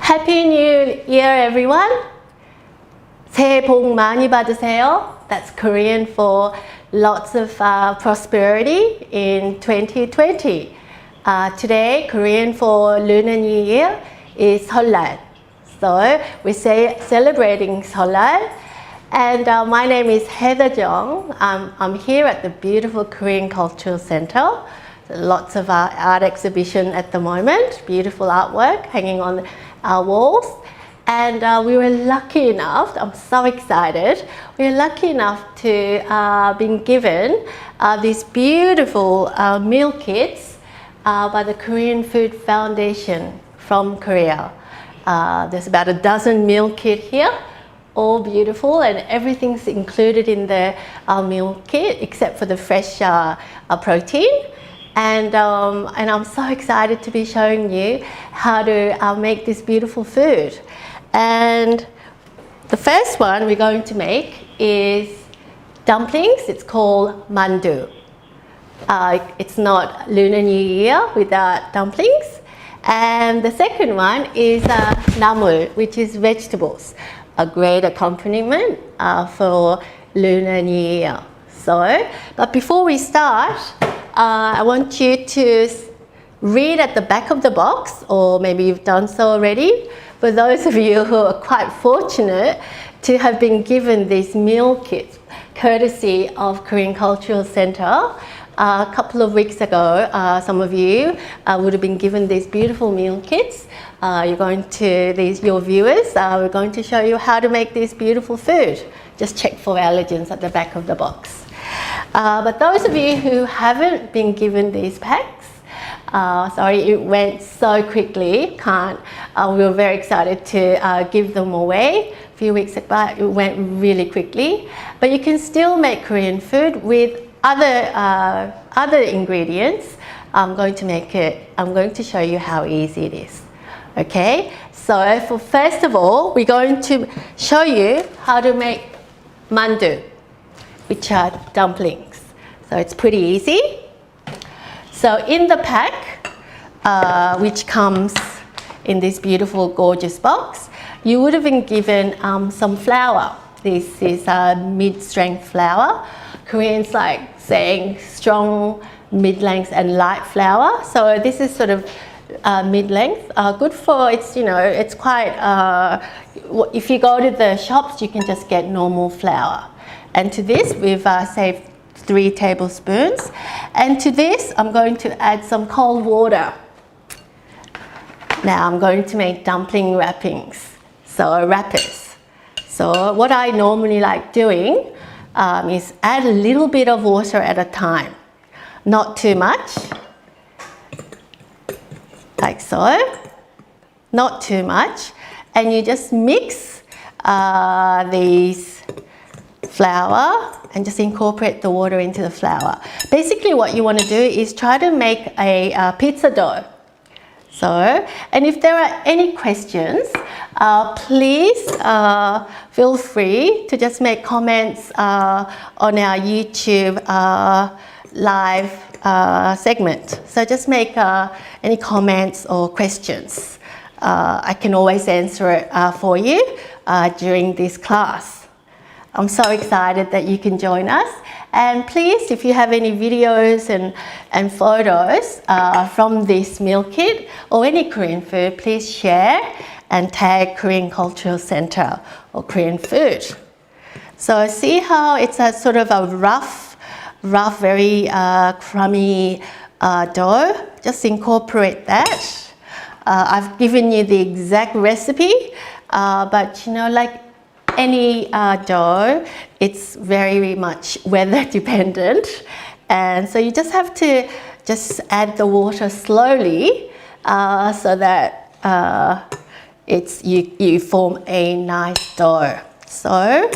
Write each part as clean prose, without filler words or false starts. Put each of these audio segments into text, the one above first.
Happy New Year, everyone. 새해 복 많이 받으세요. That's Korean for lots of prosperity in 2020. Today, Korean for Lunar New Year is Seollal. So we're celebrating Seollal. And my name is Heather Jeong. I'm here at the beautiful Korean Cultural Center. Lots of art exhibition at the moment, beautiful artwork hanging on our walls. And we were lucky enough, I'm so excited, we were lucky enough to be given these beautiful meal kits by the Korean Food Foundation from Korea. There's about a dozen meal kit here, all beautiful, and everything's included in the meal kit except for the fresh protein. And I'm so excited to be showing you how to make this beautiful food. And the first one we're going to make is dumplings. It's called Mandu. It's not Lunar New Year without dumplings. And the second one is namul, which is vegetables, a great accompaniment for Lunar New Year. But before we start, I want you to read at the back of the box, or maybe you've done so already. For those of you who are quite fortunate to have been given these meal kits, courtesy of Korean Cultural Center, a couple of weeks ago, some of you would have been given these beautiful meal kits. Your viewers, we're going to show you how to make this beautiful food. Just check for allergens at the back of the box. But those of you who haven't been given these packs, sorry, it went so quickly, we were very excited to give them away a few weeks ago. It went really quickly, but you can still make Korean food with other ingredients. I'm going to show you how easy it is. Okay, so first of all, we're going to show you how to make mandu, which are dumplings. So it's pretty easy. So in the pack, which comes in this beautiful, gorgeous box, you would have been given some flour. This is mid-strength flour. Koreans like saying strong, mid-length and light flour. So this is sort of mid-length. Good for, it's quite, if you go to the shops, you can just get normal flour. And to this, we've saved 3 tablespoons. And to this, I'm going to add some cold water. Now I'm going to make dumpling wrappings, so wrappers. So what I normally like doing is add a little bit of water at a time. Not too much, like so. Not too much. And you just mix these flour and just incorporate the water into the flour. Basically what you want to do is try to make a pizza dough. And if there are any questions, please feel free to just make comments on our YouTube live segment. So just make any comments or questions. I can always answer it for you during this class. I'm so excited that you can join us. And please, if you have any videos and photos from this meal kit or any Korean food, please share and tag Korean Cultural Center or Korean food. So see how it's a sort of a rough, very crummy dough. Just incorporate that. I've given you the exact recipe, but like any dough, it's very much weather dependent, and so you just have to add the water slowly so that you form a nice dough. So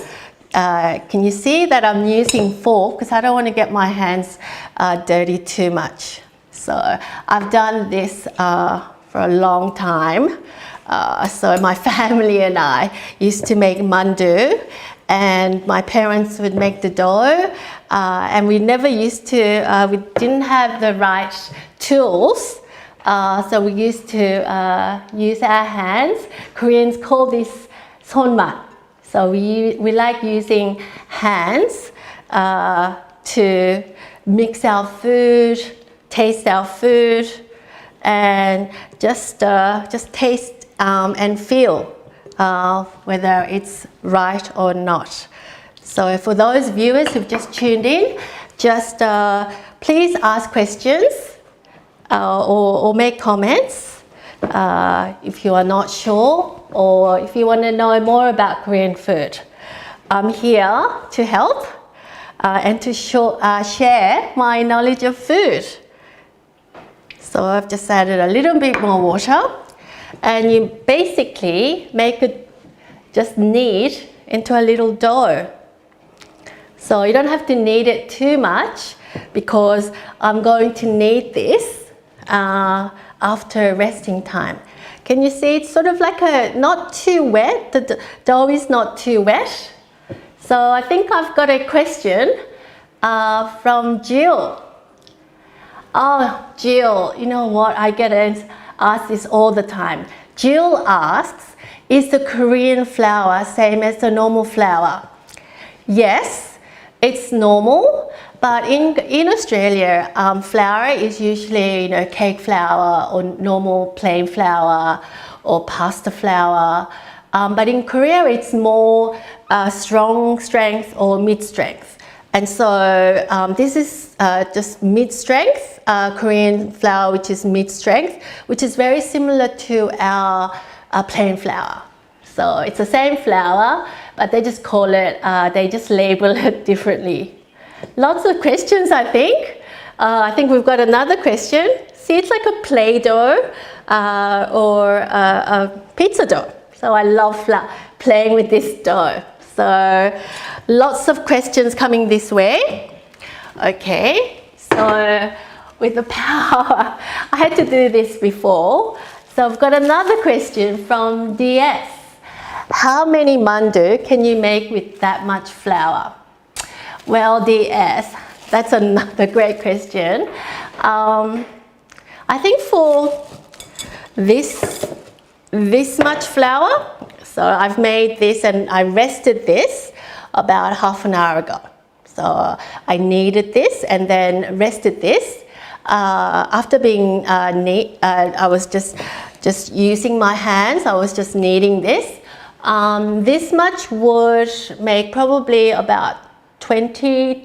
can you see that I'm using fork because I don't want to get my hands dirty too much. So I've done this for a long time. So my family and I used to make mandu, and my parents would make the dough, and we never used to, we didn't have the right tools So we used to use our hands. Koreans call this 손맛. So we like using hands to mix our food, taste our food, and just taste and feel whether it's right or not. So for those viewers who've just tuned in, just please ask questions or make comments if you are not sure or if you want to know more about Korean food. I'm here to help and to share my knowledge of food. So I've just added a little bit more water, and you basically just knead into a little dough. So you don't have to knead it too much because I'm going to knead this after resting time. Can you see it's sort of like not too wet, the dough is not too wet. So I think I've got a question from Jill. Oh, Jill, you know what? I get asked this all the time. Jill asks, is the Korean flour same as the normal flour? Yes, it's normal, but in Australia, flour is usually cake flour or normal plain flour or pasta flour. But in Korea, it's more strong strength or mid strength. And so this is just mid-strength Korean flour, which is mid-strength, which is very similar to our plain flour. So it's the same flour, but they just call it, they just label it differently. Lots of questions, I think. I think we've got another question. See, it's like a Play-Doh or a pizza dough. So I love playing with this dough. So lots of questions coming this way. Okay, so with the power, I had to do this before. So I've got another question from DS. How many mandu can you make with that much flour? Well, DS, that's another great question. I think for this much flour, so I've made this and I rested this about half an hour ago. So I kneaded this and then rested this. After being I was just using my hands. I was just kneading this. This much would make probably about 20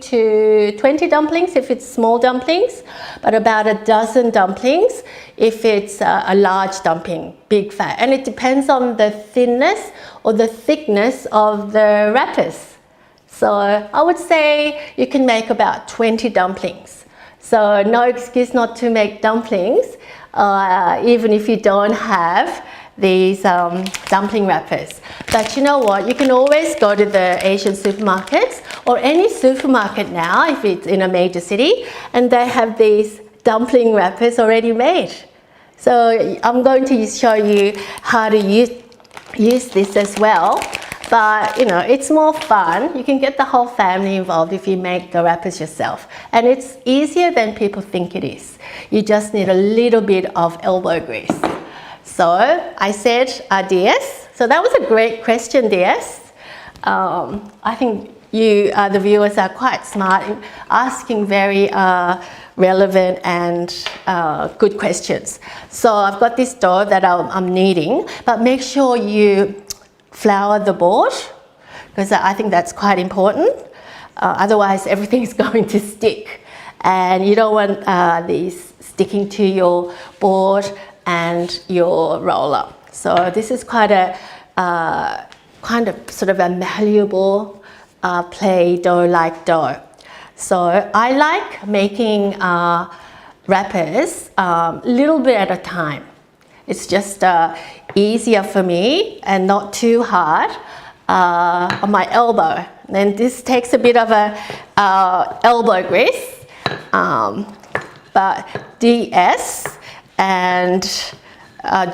dumplings if it's small dumplings, but about a dozen dumplings if it's a large dumpling, big fat. And it depends on the thinness or the thickness of the wrappers. So I would say you can make about 20 dumplings. So no excuse not to make dumplings, even if you don't have these dumpling wrappers. But you know what, you can always go to the Asian supermarkets or any supermarket now if it's in a major city, and they have these dumpling wrappers already made. So I'm going to show you how to use this as well. But it's more fun. You can get the whole family involved if you make the wrappers yourself. And it's easier than people think it is. You just need a little bit of elbow grease. So I said DS. So that was a great question, DS. I think you, the viewers, are quite smart in asking very relevant and good questions. So I've got this dough that I'm kneading, but make sure you flour the board, because I think that's quite important. Otherwise, everything's going to stick, and you don't want these sticking to your board and your roller. So this is quite a kind of sort of a malleable Play-Doh-like dough. So I like making wrappers a little bit at a time. It's just easier for me and not too hard on my elbow. Then this takes a bit of a elbow grease. But DS and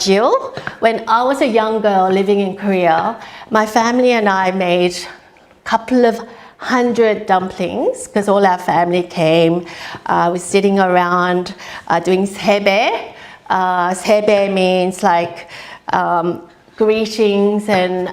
Jill, when I was a young girl living in Korea, my family and I made a couple of 100 dumplings because all our family came. We were sitting around doing sebe, Sebe means like greetings and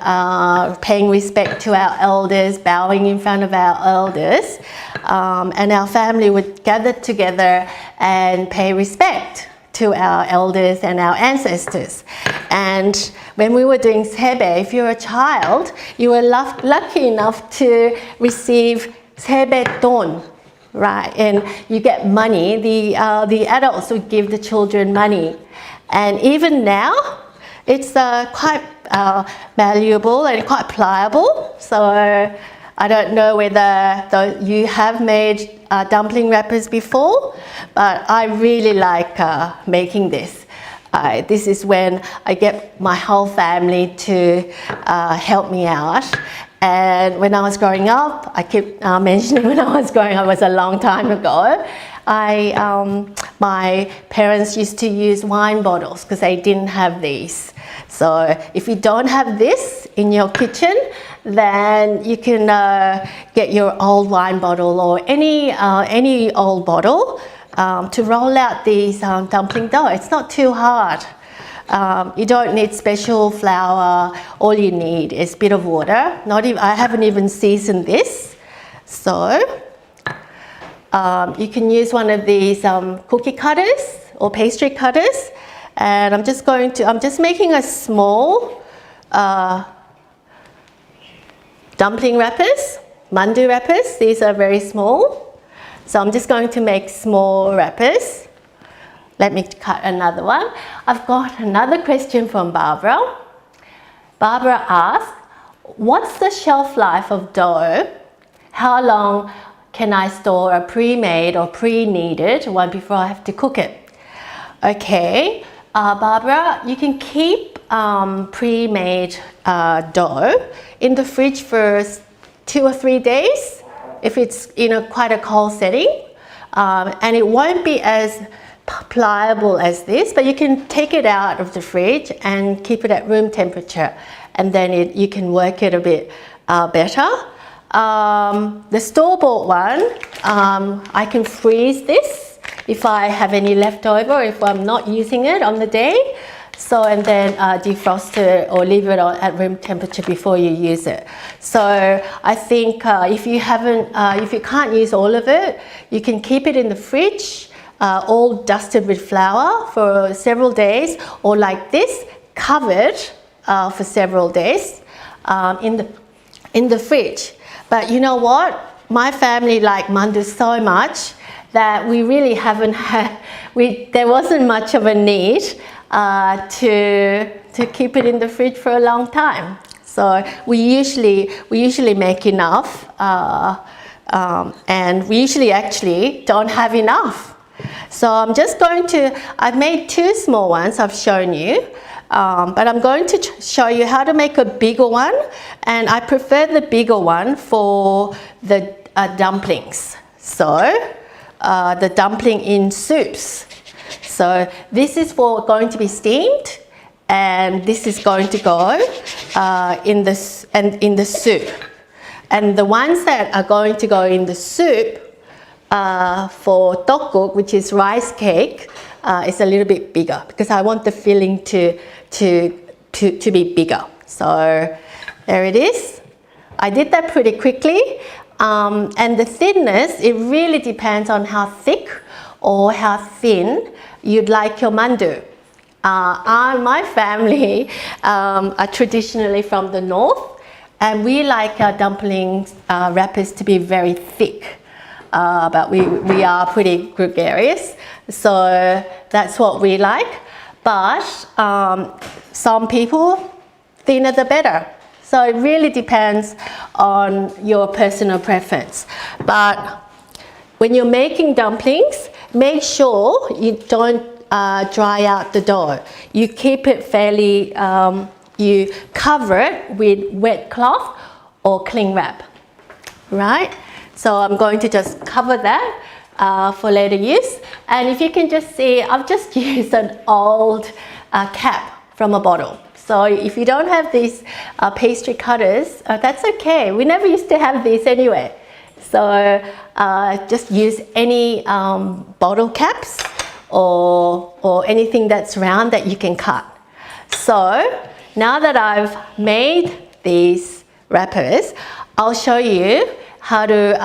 paying respect to our elders, bowing in front of our elders. And our family would gather together and pay respect to our elders and our ancestors. And when we were doing sebe, if you're a child, you were lucky enough to receive sebeton, right? And you get money. The adults would give the children money. And even now, it's quite malleable and quite pliable. So I don't know whether you have made dumpling wrappers before, but I really like making this. This is when I get my whole family to help me out. And when I was growing up, I keep mentioning when I was growing up, it was a long time ago, my parents used to use wine bottles because they didn't have these. So if you don't have this in your kitchen, then you can get your old wine bottle or any old bottle to roll out these dumpling dough. It's not too hard. You don't need special flour. All you need is a bit of water. I haven't even seasoned this. So you can use one of these cookie cutters or pastry cutters. And I'm just making a small dumpling wrappers, mandu wrappers. These are very small. So I'm just going to make small wrappers. Let me cut another one. I've got another question from Barbara. Barbara asked, what's the shelf life of dough? How long can I store a pre-made or pre-kneaded one before I have to cook it? Okay, Barbara, you can keep pre-made dough in the fridge for 2 or 3 days if it's in quite a cold setting, and it won't be as pliable as this, but you can take it out of the fridge and keep it at room temperature, and then you can work it a bit better. The store-bought one, I can freeze this if I have any leftover, if I'm not using it on the day. So, and then defrost it or leave it at room temperature before you use it. So I think if you can't use all of it, you can keep it in the fridge, all dusted with flour for several days, or like this, covered for several days in the fridge. But you know what? My family like mandu so much that we really haven't had, there wasn't much of a need to keep it in the fridge for a long time. So we usually make enough, and we usually actually don't have enough. So I've made 2 small ones I've shown you, but I'm going to show you how to make a bigger one, and I prefer the bigger one for the dumplings. So the dumpling in soups. So this is going to be steamed, and this is going to go in the soup. And the ones that are going to go in the soup for tteokguk, which is rice cake, is a little bit bigger because I want the filling to be bigger. So there it is. I did that pretty quickly. And the thinness, it really depends on how thick or how thin you'd like your mandu. My family are traditionally from the north, and we like our dumpling wrappers to be very thick. But we are pretty gregarious, so that's what we like. But some people, thinner the better. So it really depends on your personal preference. But when you're making dumplings, make sure you don't dry out the dough. You keep it fairly, you cover it with wet cloth or cling wrap, right? So I'm going to just cover that for later use. And if you can just see, I've just used an old cap from a bottle. So if you don't have these pastry cutters, that's okay. We never used to have these anyway. So just use any bottle caps or anything that's round that you can cut. So now that I've made these wrappers, I'll show you how to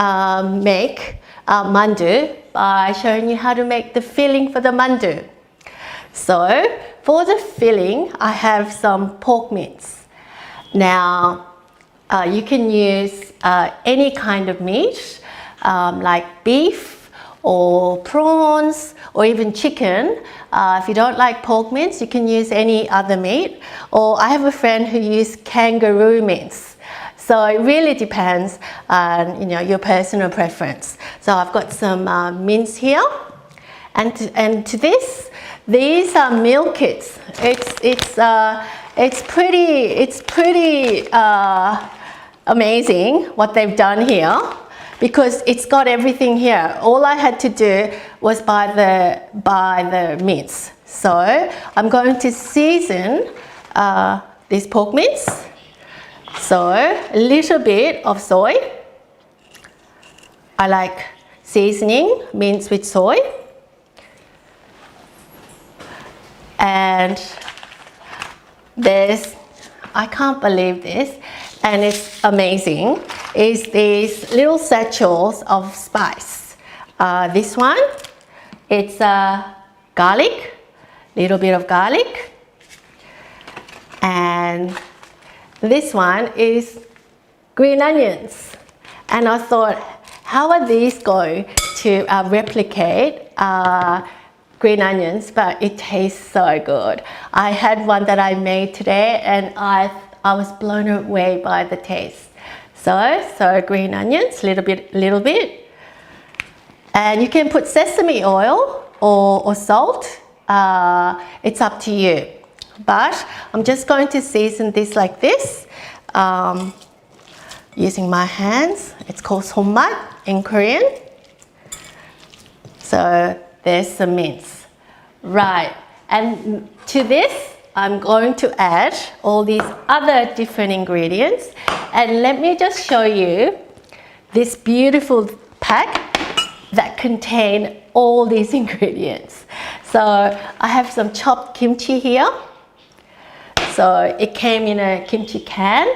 make mandu by showing you how to make the filling for the mandu. So for the filling, I have some pork mince. Now you can use any kind of meat like beef or prawns or even chicken. If you don't like pork mince, you can use any other meat. Or I have a friend who used kangaroo mince. So it really depends on your personal preference. So I've got some mince here, and to this, these are meal kits. It's pretty amazing what they've done here, because it's got everything here. All I had to do was buy the mince. So I'm going to season this pork mince. So a little bit of soy. I like seasoning mince with soy. And there's, I can't believe this, and it's amazing, is these little satchels of spice. This one, it's garlic, little bit of garlic, and this one is green onions. And I thought, how are these going to replicate green onions? But it tastes so good. I had one that I made today, and I was blown away by the taste. So green onions, little bit. And you can put sesame oil or salt. It's up to you. But I'm just going to season this like this, using my hands. It's called sommat in Korean. So there's some mince. Right, and to this, I'm going to add all these other different ingredients. And let me just show you this beautiful pack that contain all these ingredients. So I have some chopped kimchi here. So it came in a kimchi can,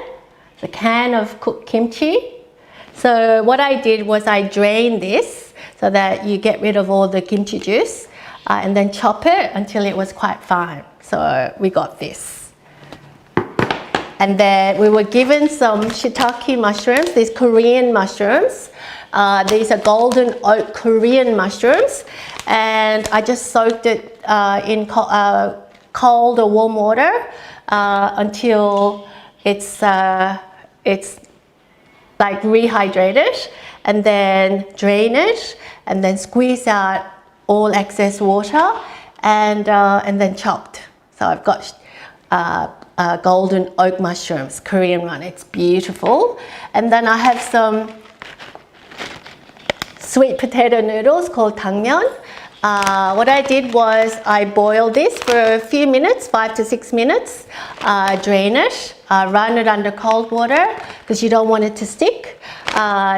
the can of cooked kimchi. So what I did was I drained this so that you get rid of all the kimchi juice, and then chop it until it was quite fine. So we got this. And then we were given some shiitake mushrooms, these Korean mushrooms. These are golden oak Korean mushrooms. And I just soaked it in cold or warm water until it's like rehydrated, and then drain it, and then squeeze out all excess water, and then chopped. So I've got golden oak mushrooms, Korean one. It's beautiful. And then I have some sweet potato noodles called 당면. What I did was I boiled this for a few minutes, 5 to 6 minutes, drain it, run it under cold water because you don't want it to stick,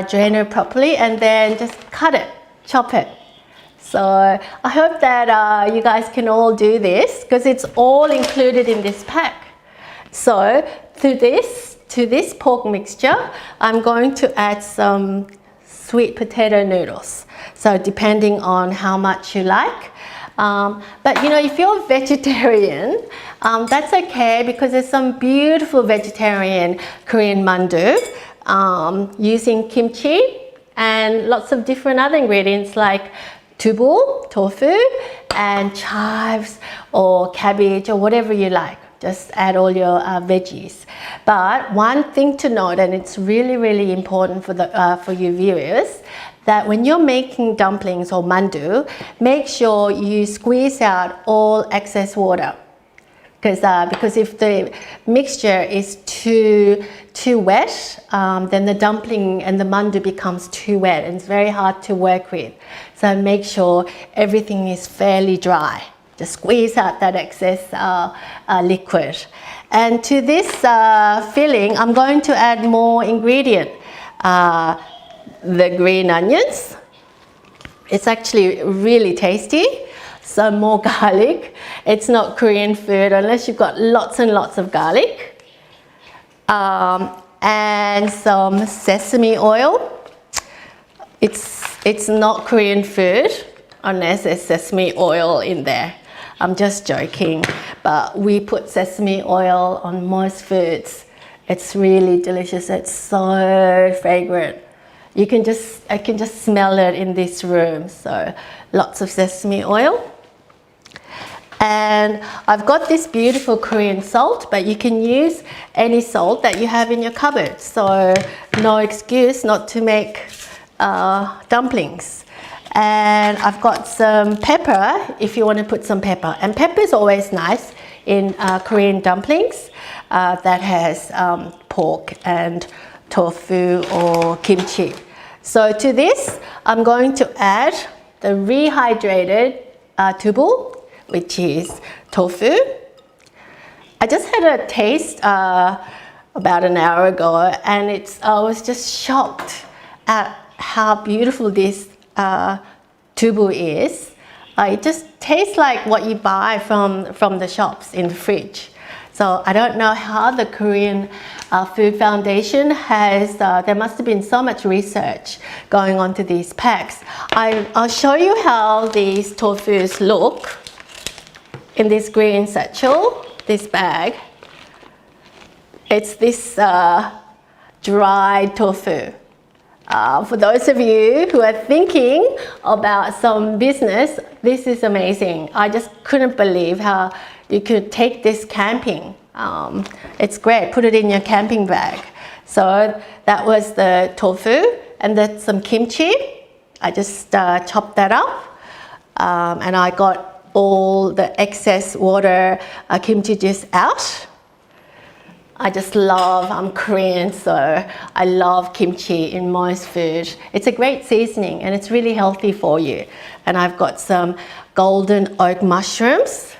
drain it properly, and then just cut it, chop it. So I hope that you guys can all do this because it's all included in this pack. So to this pork mixture, I'm going to add some sweet potato noodles. So depending on how much you like. But if you're vegetarian, that's okay because there's some beautiful vegetarian Korean mandu using kimchi and lots of different other ingredients like tofu, and chives or cabbage or whatever you like. Just add all your veggies. But one thing to note, and it's really, really important for you viewers, that when you're making dumplings or mandu, make sure you squeeze out all excess water. Because if the mixture is too wet, then the dumpling and the mandu becomes too wet and it's very hard to work with. So make sure everything is fairly dry. Just squeeze out that excess liquid. And to this filling, I'm going to add more ingredient. The green onions. It's actually really tasty. some more garlic. It's not Korean food unless you've got lots and lots of garlic. And some sesame oil. It's not Korean food unless there's sesame oil in there. I'm just joking, but we put sesame oil on most foods. It's really delicious. It's so fragrant. I can just smell it in this room. So lots of sesame oil. And I've got this beautiful Korean salt, but you can use any salt that you have in your cupboard. So no excuse not to make dumplings. And I've got some pepper if you want to put some pepper. And pepper is always nice in Korean dumplings that has pork and tofu or kimchi. So to this, I'm going to add the rehydrated tteokguk, which is tofu. I just had a taste about an hour ago, and I was just shocked at how beautiful this tteokguk is. It just tastes like what you buy from the shops in the fridge. So I don't know how the Korean Food Foundation has, there must have been so much research going on to these packs. I'll show you how these tofus look in this green satchel, this bag. It's this dried tofu. For those of you who are thinking about some business, this is amazing. I just couldn't believe how you could take this camping. It's great, put it in your camping bag. So that was the tofu, and then some kimchi. I just chopped that up, and I got all the excess water kimchi juice out. I just love, I'm Korean, so I love kimchi in most food. It's a great seasoning and it's really healthy for you. And I've got some golden oak mushrooms.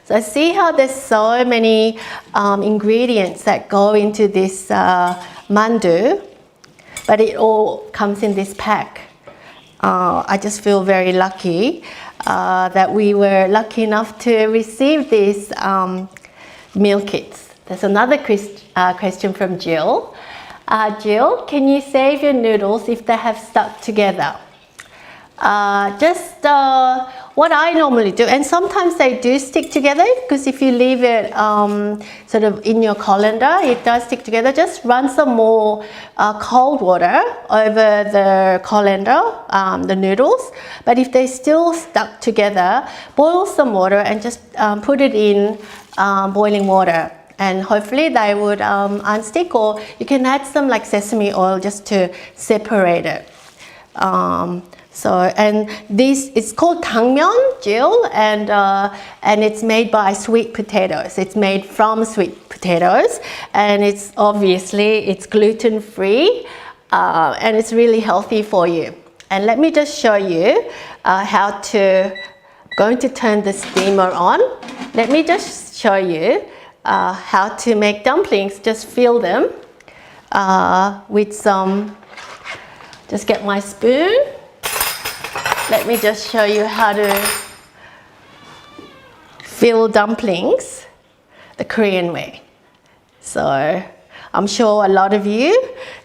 So see how there's so many ingredients that go into this mandu, but it all comes in this pack. I just feel very lucky that we were lucky enough to receive these meal kits. There's another question from Jill. Jill, can you save your noodles if they have stuck together? What I normally do, and sometimes they do stick together, because if you leave it sort of in your colander, it does stick together. Just run some more cold water over the colander, the noodles. But if they're still stuck together, boil some water and just put it in boiling water. And hopefully they would unstick, or you can add some like sesame oil just to separate it. And this is called tangmyeon, Jill, and it's made by sweet potatoes. It's made from sweet potatoes, and it's gluten free, and it's really healthy for you. And let me just show you how to. I'm going to turn the steamer on. Let me just show you how to make dumplings. Just fill them with some. Just get my spoon. Let me just show you how to fill dumplings the Korean way. So I'm sure a lot of you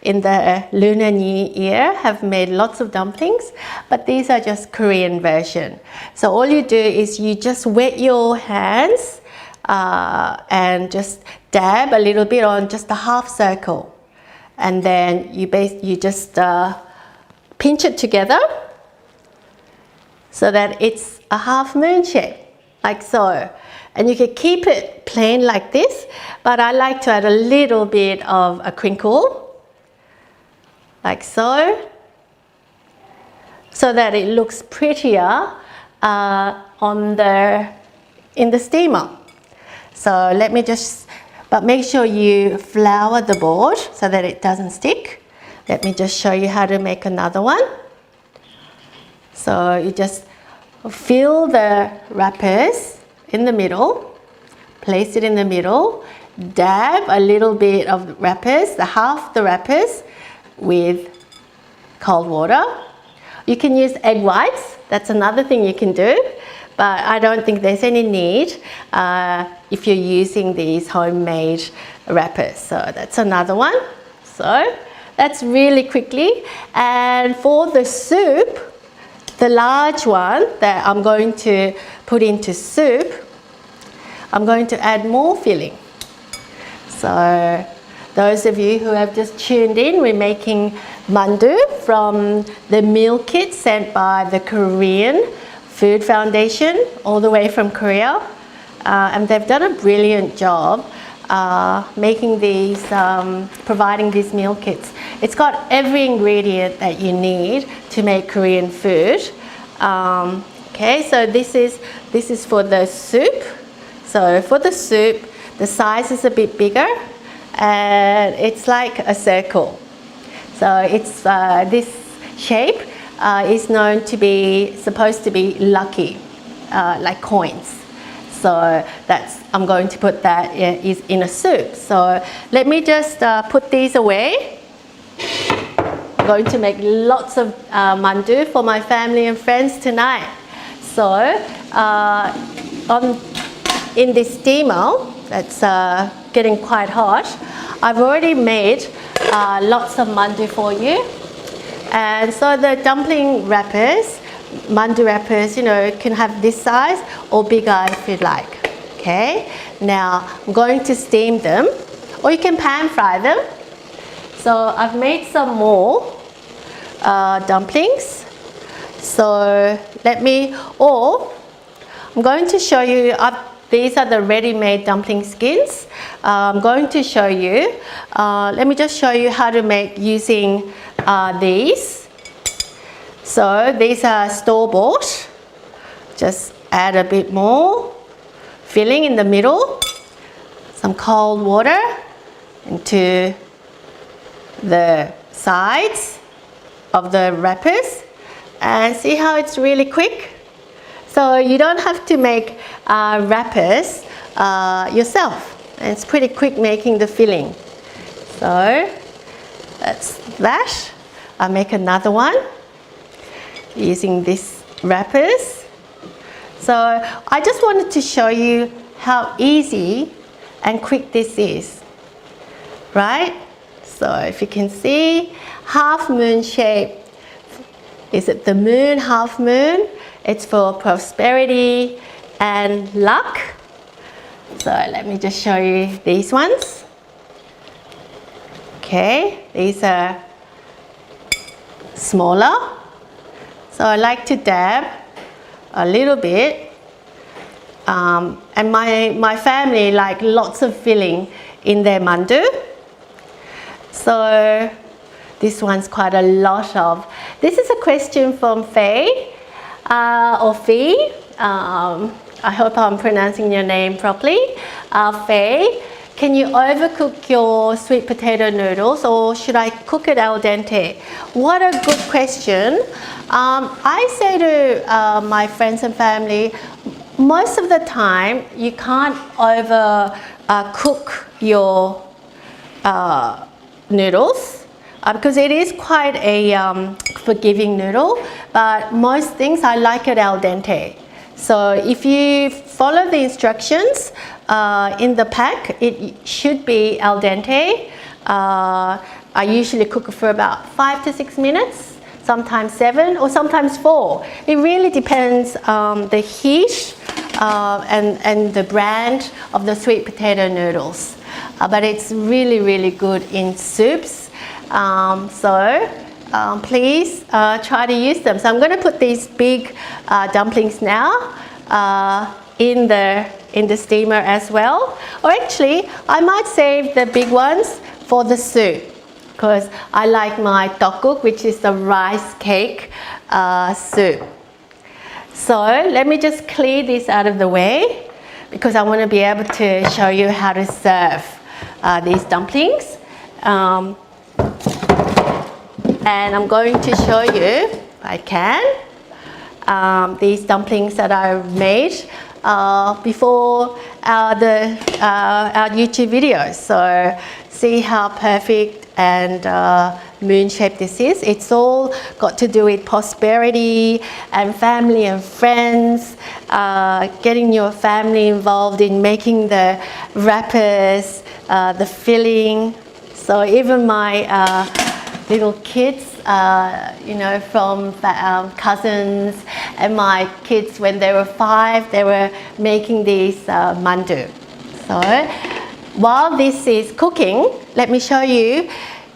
in the Lunar New Year have made lots of dumplings, but these are just Korean version. So all you do is you just wet your hands and just dab a little bit on just a half circle, and then you just pinch it together so that it's a half moon shape, like so. And you can keep it plain like this, but I like to add a little bit of a crinkle, like so that it looks prettier in the steamer. So let me but make sure you flour the board so that it doesn't stick. Let me just show you how to make another one. So you just fill the wrappers in the middle, place it in the middle, dab a little bit of wrappers, half the wrappers, with cold water. You can use egg whites, that's another thing you can do, but I don't think there's any need if you're using these homemade wrappers. So that's another one. So that's really quickly. And for the soup, the large one that I'm going to put into soup, I'm going to add more filling. So those of you who have just tuned in, we're making mandu from the meal kit sent by the Korean Food Foundation all the way from Korea. And they've done a brilliant job making these, providing these meal kits. It's got every ingredient that you need to make Korean food. Okay, so this is for the soup. So for the soup, the size is a bit bigger, and it's like a circle. So it's this shape is known to be supposed to be lucky, like coins. So I'm going to put that is in a soup. So let me just put these away. I'm going to make lots of mandu for my family and friends tonight. So in this steamer that's getting quite hot, I've already made lots of mandu for you. And so the dumpling wrappers, mandu wrappers, you know, can have this size or bigger if you'd like. Okay, now I'm going to steam them, or you can pan fry them. So I've made some more dumplings. So I'm going to show you, these are the ready-made dumpling skins. I'm going to show you, let me just show you how to make using these. So these are store-bought. Just add a bit more filling in the middle, some cold water into the sides of the wrappers, and see how it's really quick. So you don't have to make wrappers yourself. And it's pretty quick making the filling. So that's that. I'll make another one using these wrappers. So I just wanted to show you how easy and quick this is, right? So if you can see, half moon shape. Is it the moon, half moon? It's for prosperity and luck. So let me just show you these ones. Okay, these are smaller. So I like to dab a little bit. And my family like lots of filling in their mandu. So this one's quite a lot of. This is a question from Faye. Or Fee, I hope I'm pronouncing your name properly. Faye, can you overcook your sweet potato noodles, or should I cook it al dente? What a good question. I say to my friends and family, most of the time you can't cook your noodles. Because it is quite a forgiving noodle, but most things I like it al dente. So if you follow the instructions in the pack, it should be al dente. I usually cook it for about 5 to 6 minutes, sometimes 7 or sometimes 4. It really depends on the heat and the brand of the sweet potato noodles. But it's really, really good in soups. Please try to use them. So I'm going to put these big dumplings now in the steamer as well. Or actually, I might save the big ones for the soup, because I like my tteokguk, which is the rice cake soup. So let me just clear this out of the way, because I want to be able to show you how to serve these dumplings. And I'm going to show you, if I can, these dumplings that I made before our YouTube videos. See how perfect and moon-shaped this is? It's all got to do with prosperity and family and friends, getting your family involved in making the wrappers, the filling. So even my little kids, you know, from cousins, and my kids, when they were 5, they were making these mandu. So while this is cooking, let me show you,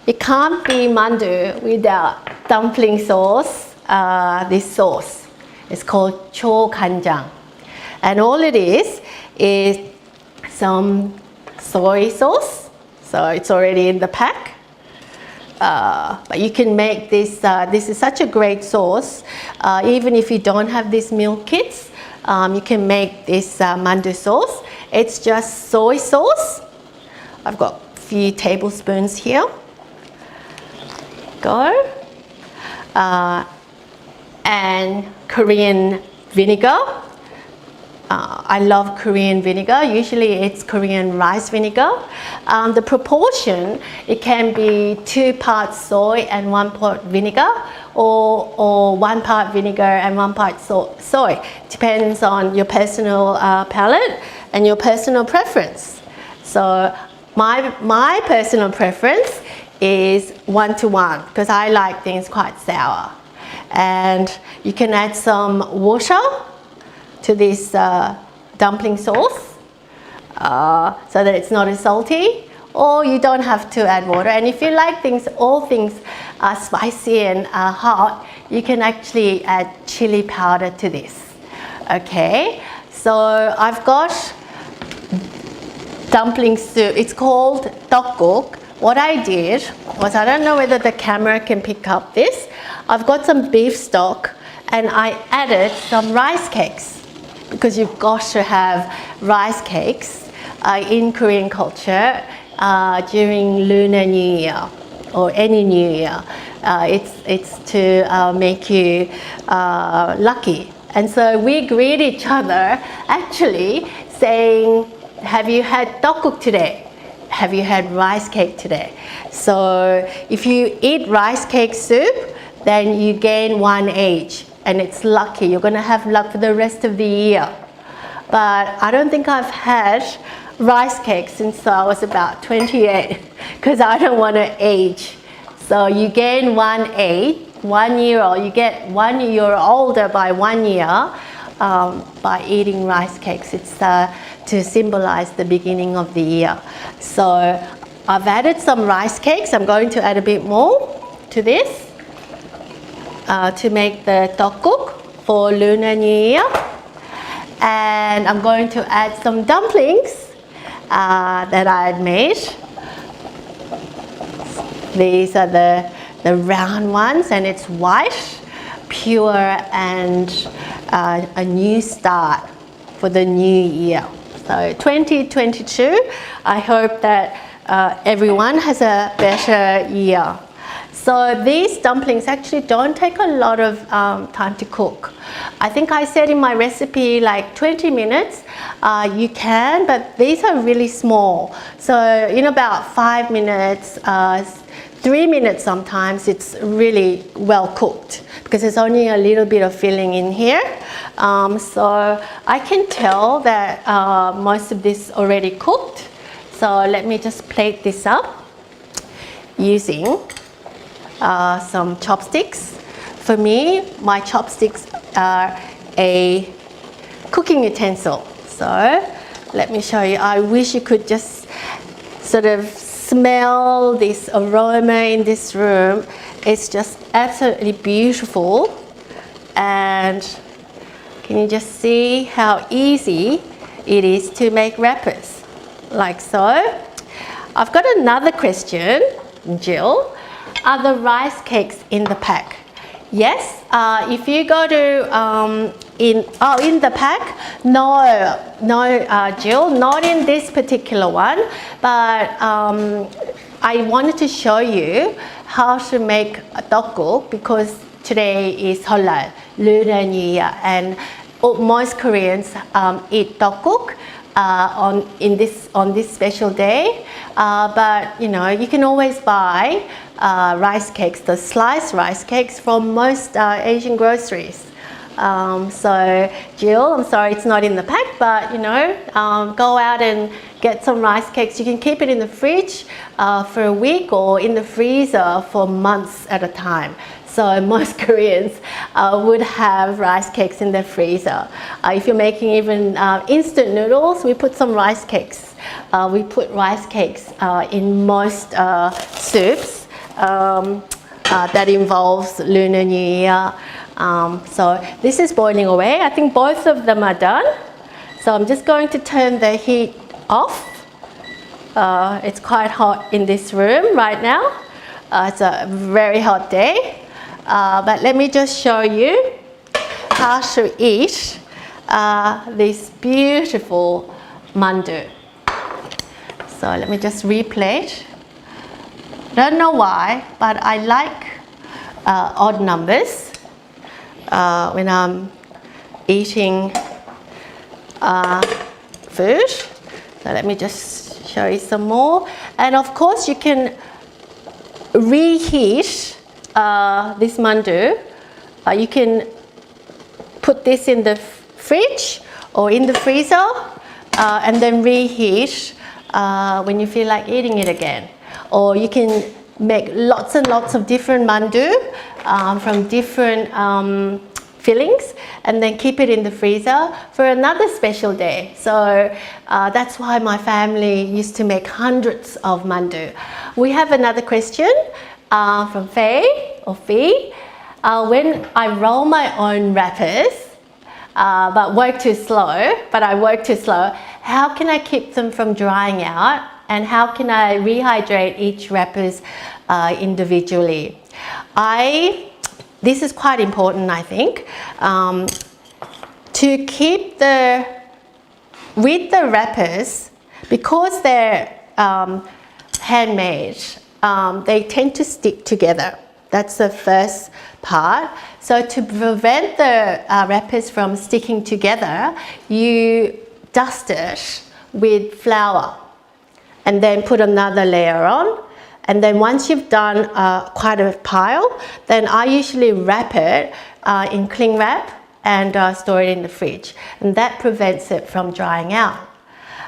it can't be mandu without dumpling sauce, this sauce. It's called choganjang. And all it is some soy sauce. So it's already in the pack. But you can make this, this is such a great sauce. Even if you don't have these meal kits, you can make this mandu sauce. It's just soy sauce. I've got a few tablespoons here. Go. And Korean vinegar. I love Korean vinegar. Usually it's Korean rice vinegar. The proportion, it can be 2 parts soy and 1 part vinegar, or 1 part vinegar and 1 part soy. Depends on your personal palate and your personal preference. So my personal preference is 1 to 1 because I like things quite sour. And you can add some water to this dumpling sauce so that it's not as salty, or you don't have to add water. And if you like things, all things are spicy and hot, you can actually add chili powder to this. Okay, so I've got dumpling soup. It's called tteokguk. What I did was, I don't know whether the camera can pick up this. I've got some beef stock and I added some rice cakes, because you've got to have rice cakes in Korean culture during Lunar New Year or any New Year. It's to make you lucky. And so we greet each other actually saying, have you had tteokguk today? Have you had rice cake today? So if you eat rice cake soup, then you gain 1 age. And it's lucky, you're gonna have luck for the rest of the year. But I don't think I've had rice cake since I was about 28, because I don't wanna age. So you gain 1 age, 1 year old, you get 1 year older by 1 year by eating rice cakes. It's to symbolize the beginning of the year. So I've added some rice cakes. I'm going to add a bit more to this. To make the tteokguk for Lunar New Year. And I'm going to add some dumplings that I had made. These are the round ones, and it's white, pure, and a new start for the new year. So 2022, I hope that everyone has a better year. So these dumplings actually don't take a lot of time to cook. I think I said in my recipe like 20 minutes. You can, but these are really small. So in about 5 minutes, 3 minutes sometimes, it's really well cooked because there's only a little bit of filling in here. So I can tell that most of this already cooked. So let me just plate this up using some chopsticks. For me, my chopsticks are a cooking utensil. So let me show you. I wish you could just sort of smell this aroma in this room. It's just absolutely beautiful. And can you just see how easy it is to make wrappers? Like so. I've got another question, Jill. Are the rice cakes in the pack? Yes. If you go to in the pack, no, Jill, not in this particular one. But I wanted to show you how to make a tteokguk because today is Seollal, Lunar New Year, and most Koreans eat tteokguk on this special day. But you know, you can always buy rice cakes, the sliced rice cakes from most Asian groceries. So Jill, I'm sorry it's not in the pack, but you know, go out and get some rice cakes. You can keep it in the fridge for a week or in the freezer for months at a time. So most Koreans would have rice cakes in their freezer. If you're making even instant noodles, we put some rice cakes. We put rice cakes in most soups that involves Lunar New Year. So this is boiling away. I think both of them are done. So I'm just going to turn the heat off. It's quite hot in this room right now. It's a very hot day. But let me just show you how to eat this beautiful mandu. So let me just replate. Don't know why, but I like odd numbers when I'm eating food. So let me just show you some more. And of course you can reheat this mandu. You can put this in the fridge or in the freezer and then reheat when you feel like eating it again. Or you can make lots and lots of different mandu from different fillings and then keep it in the freezer for another special day. So that's why my family used to make hundreds of mandu. We have another question from Faye or Fee. When I roll my own wrappers, but I work too slow, how can I keep them from drying out? And how can I rehydrate each wrappers individually? This is quite important, I think, to keep with the wrappers, because they're handmade, they tend to stick together. That's the first part. So to prevent the wrappers from sticking together, you dust it with flour and then put another layer on. And then once you've done quite a pile, then I usually wrap it in cling wrap and store it in the fridge. And that prevents it from drying out.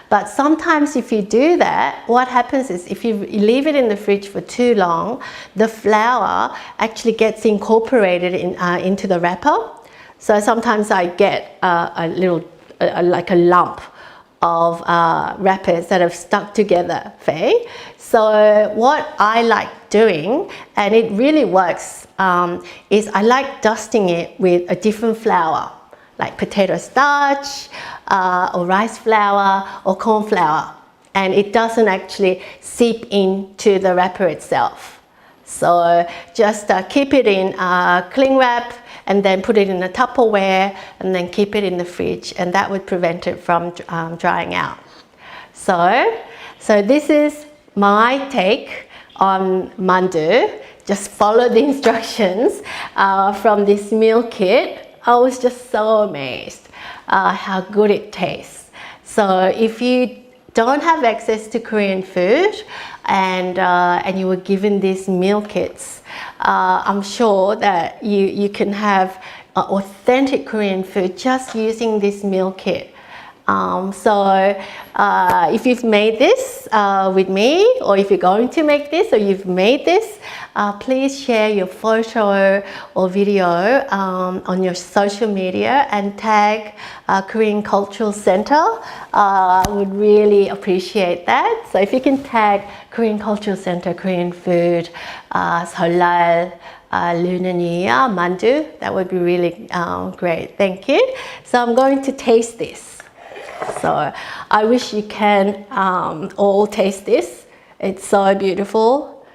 But sometimes if you do that, what happens is if you leave it in the fridge for too long, the flour actually gets incorporated into the wrapper. So sometimes I get a little, like a lump of wrappers that have stuck together, Faye. So what I like doing, and it really works, is I like dusting it with a different flour, like potato starch, or rice flour, or corn flour. And it doesn't actually seep into the wrapper itself. So just keep it in cling wrap, and then put it in a Tupperware, and then keep it in the fridge, and that would prevent it from drying out. So this is my take on mandu. Just follow the instructions from this meal kit. I was just so amazed how good it tastes. So if you don't have access to Korean food and you were given these meal kits, I'm sure that you can have authentic Korean food just using this meal kit. So if you've made this with me, or if you're going to make this, or you've made this, please share your photo or video on your social media and tag Korean Cultural Center. Would really appreciate that. So if you can tag Korean Cultural Center, Korean food, Seollal, Lunar New Year, mandu, that would be really great. Thank you. So I'm going to taste this. So I wish you can all taste this. It's so beautiful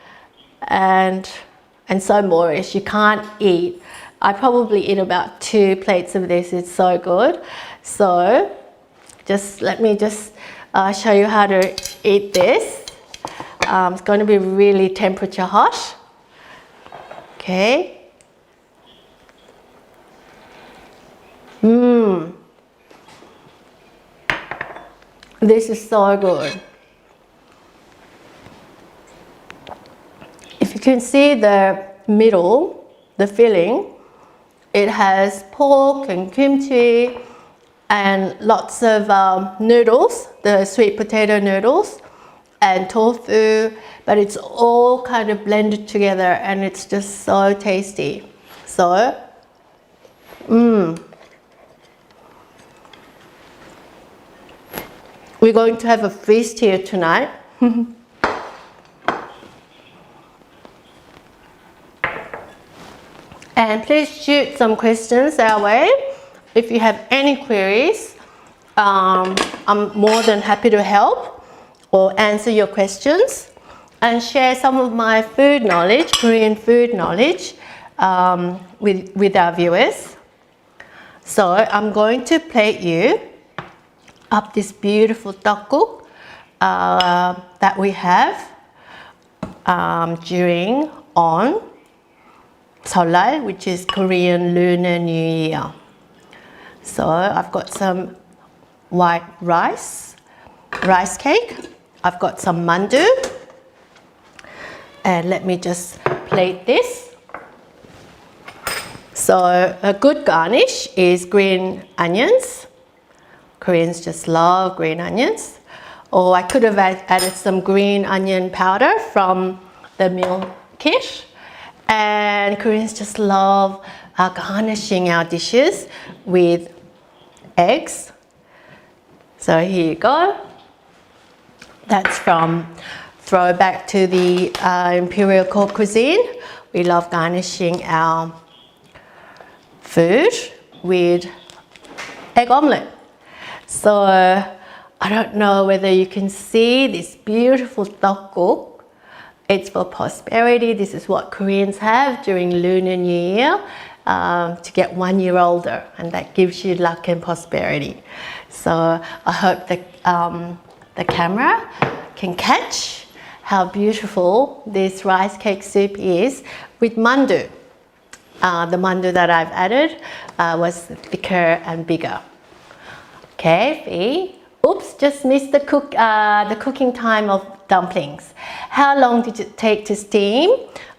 and so Moorish. You can't eat. I probably eat about 2 plates of this. It's so good. So let me show you how to eat this. It's going to be really temperature hot. Okay. This is so good. If you can see the middle, the filling, it has pork and kimchi and lots of noodles, the sweet potato noodles, and tofu, but it's all kind of blended together and it's just so tasty. So, we're going to have a feast here tonight. And please shoot some questions our way. If you have any queries, I'm more than happy to help or answer your questions and share some of my food knowledge, Korean food knowledge, with our viewers. So I'm going to plate you up this beautiful tteokguk that we have during on Seollal, which is Korean Lunar New Year. So I've got some white rice cake. I've got some mandu. And let me just plate this. So a good garnish is green onions. Koreans just love green onions. Or I could have added some green onion powder from the meal kit. And Koreans just love garnishing our dishes with eggs. So here you go. That's from throwback to the Imperial Court cuisine. We love garnishing our food with egg omelette. So I don't know whether you can see this beautiful tteokguk. It's for prosperity. This is what Koreans have during Lunar New Year to get 1 year older, and that gives you luck and prosperity. So I hope the camera can catch how beautiful this rice cake soup is with mandu. The mandu that I've added was thicker and bigger. Okay, oops, just missed the cooking time of dumplings. How long did it take to steam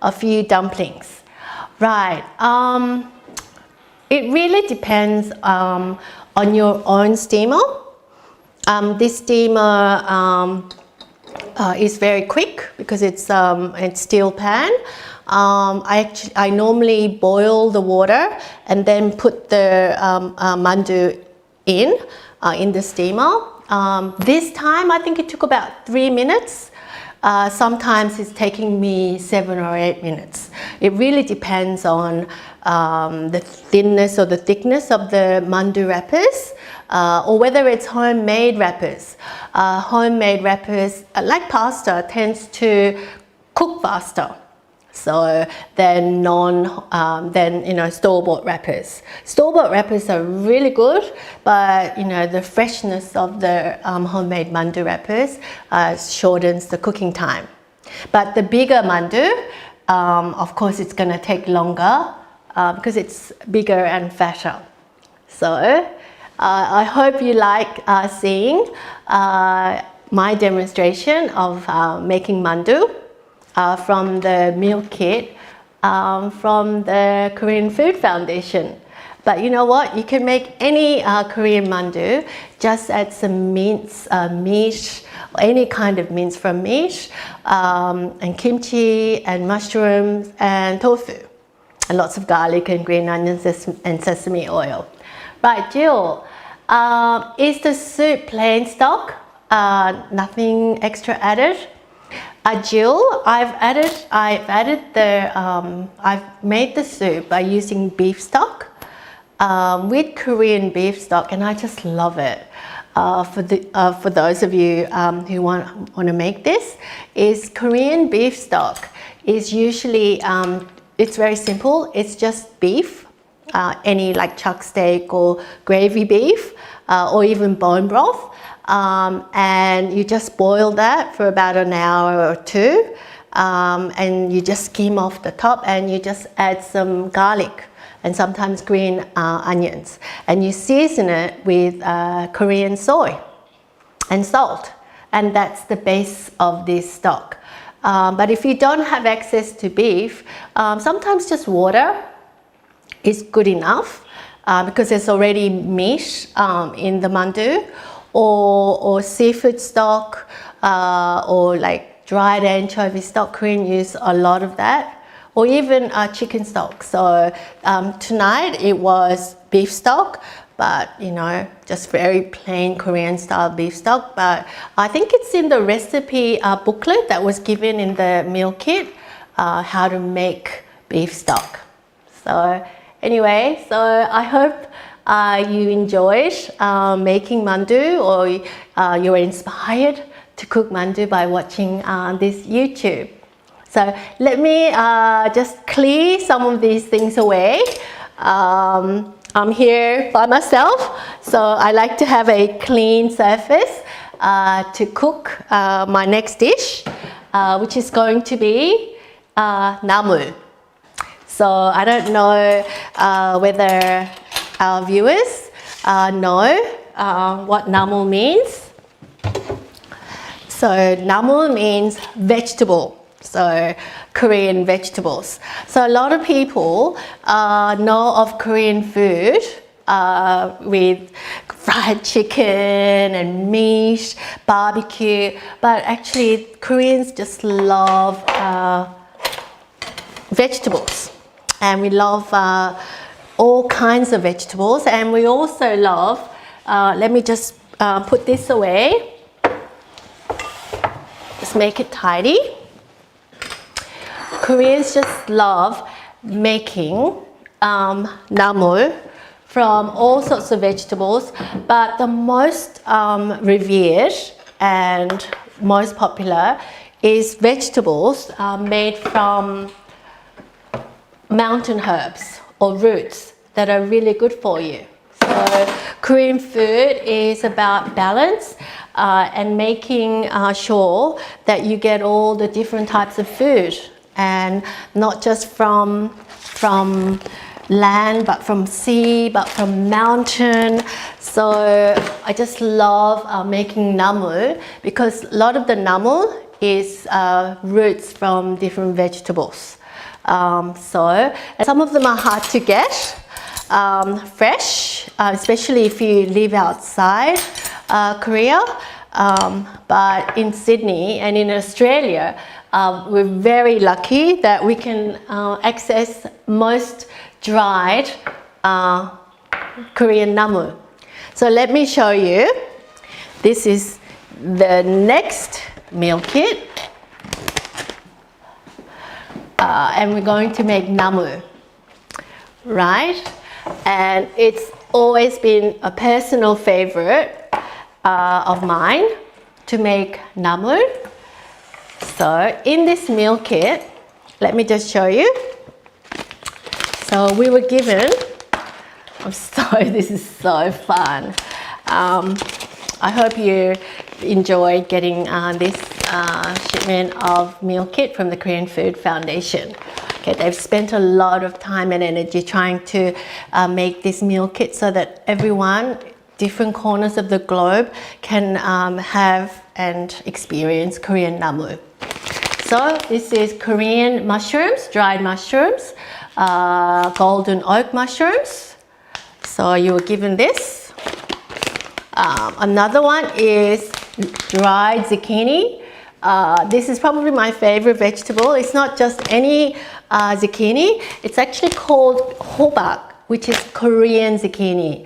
a few dumplings? Right, it really depends on your own steamer. This steamer is very quick because it's steel pan. I normally boil the water and then put the mandu in the steamer. This time I think it took about 3 minutes. Sometimes it's taking me 7 or 8 minutes. It really depends on the thinness or the thickness of the mandu wrappers, or whether it's homemade wrappers. Homemade wrappers, like pasta, tends to cook faster. So then store-bought wrappers. Store-bought wrappers are really good, but the freshness of the homemade mandu wrappers shortens the cooking time. But the bigger mandu, of course, it's going to take longer because it's bigger and fatter. So I hope you like seeing my demonstration of making mandu. From the meal kit from the Korean Food Foundation. But you know what? You can make any Korean mandu. Just add some meat, or any kind of mince from meat, and kimchi and mushrooms and tofu, and lots of garlic and green onions and sesame oil. Right, Jill, is the soup plain stock? Nothing extra added? Jill, I've made the soup by using beef stock with Korean beef stock, and I just love it. For those of you who want to make this, is Korean beef stock is usually it's very simple. It's just beef, any like chuck steak or gravy beef, or even bone broth. And you just boil that for about an hour or two, and you just skim off the top, and you just add some garlic and sometimes green onions, and you season it with Korean soy. and salt, and that's the base of this stock. But if you don't have access to beef, sometimes just water is good enough because there's already meat in the mandu, or seafood stock, or like dried anchovy stock. Korean use a lot of that, or even chicken stock. So tonight it was beef stock, but you know, just very plain Korean style beef stock. But I think it's in the recipe booklet that was given in the meal kit, how to make beef stock. So anyway, so I hope you enjoyed making mandu, or you were inspired to cook mandu by watching this YouTube. So let me just clear some of these things away. I'm here by myself, so I like to have a clean surface to cook my next dish, which is going to be namul. So I don't know whether our viewers know what namul means. So namul means vegetable. So Korean vegetables. So a lot of people know of Korean food with fried chicken and meat, barbecue, but actually Koreans just love vegetables, and we love all kinds of vegetables, and we also love, let me just put this away, just make it tidy. Koreans just love making namul from all sorts of vegetables, but the most revered and most popular is vegetables made from mountain herbs or roots that are really good for you. So Korean food is about balance and making sure that you get all the different types of food, and not just from land, but from sea, but from mountain. So I just love making namul, because a lot of the namul is roots from different vegetables. And some of them are hard to get fresh, especially if you live outside Korea. But in Sydney and in Australia, we're very lucky that we can access most dried Korean namul. So let me show you. This is the next meal kit. And we're going to make namul, right? And it's always been a personal favorite of mine to make namul. So in this meal kit, let me just show you. So we were given, I'm sorry, this is so fun. I hope you enjoyed getting this shipment of meal kit from the Korean Food Foundation. Okay, they've spent a lot of time and energy trying to make this meal kit so that everyone, different corners of the globe, can have and experience Korean namul. So this is Korean mushrooms, dried mushrooms, golden oak mushrooms. So you were given this. Another one is dried zucchini. This is probably my favorite vegetable. It's not just any zucchini. It's actually called hobak, which is Korean zucchini.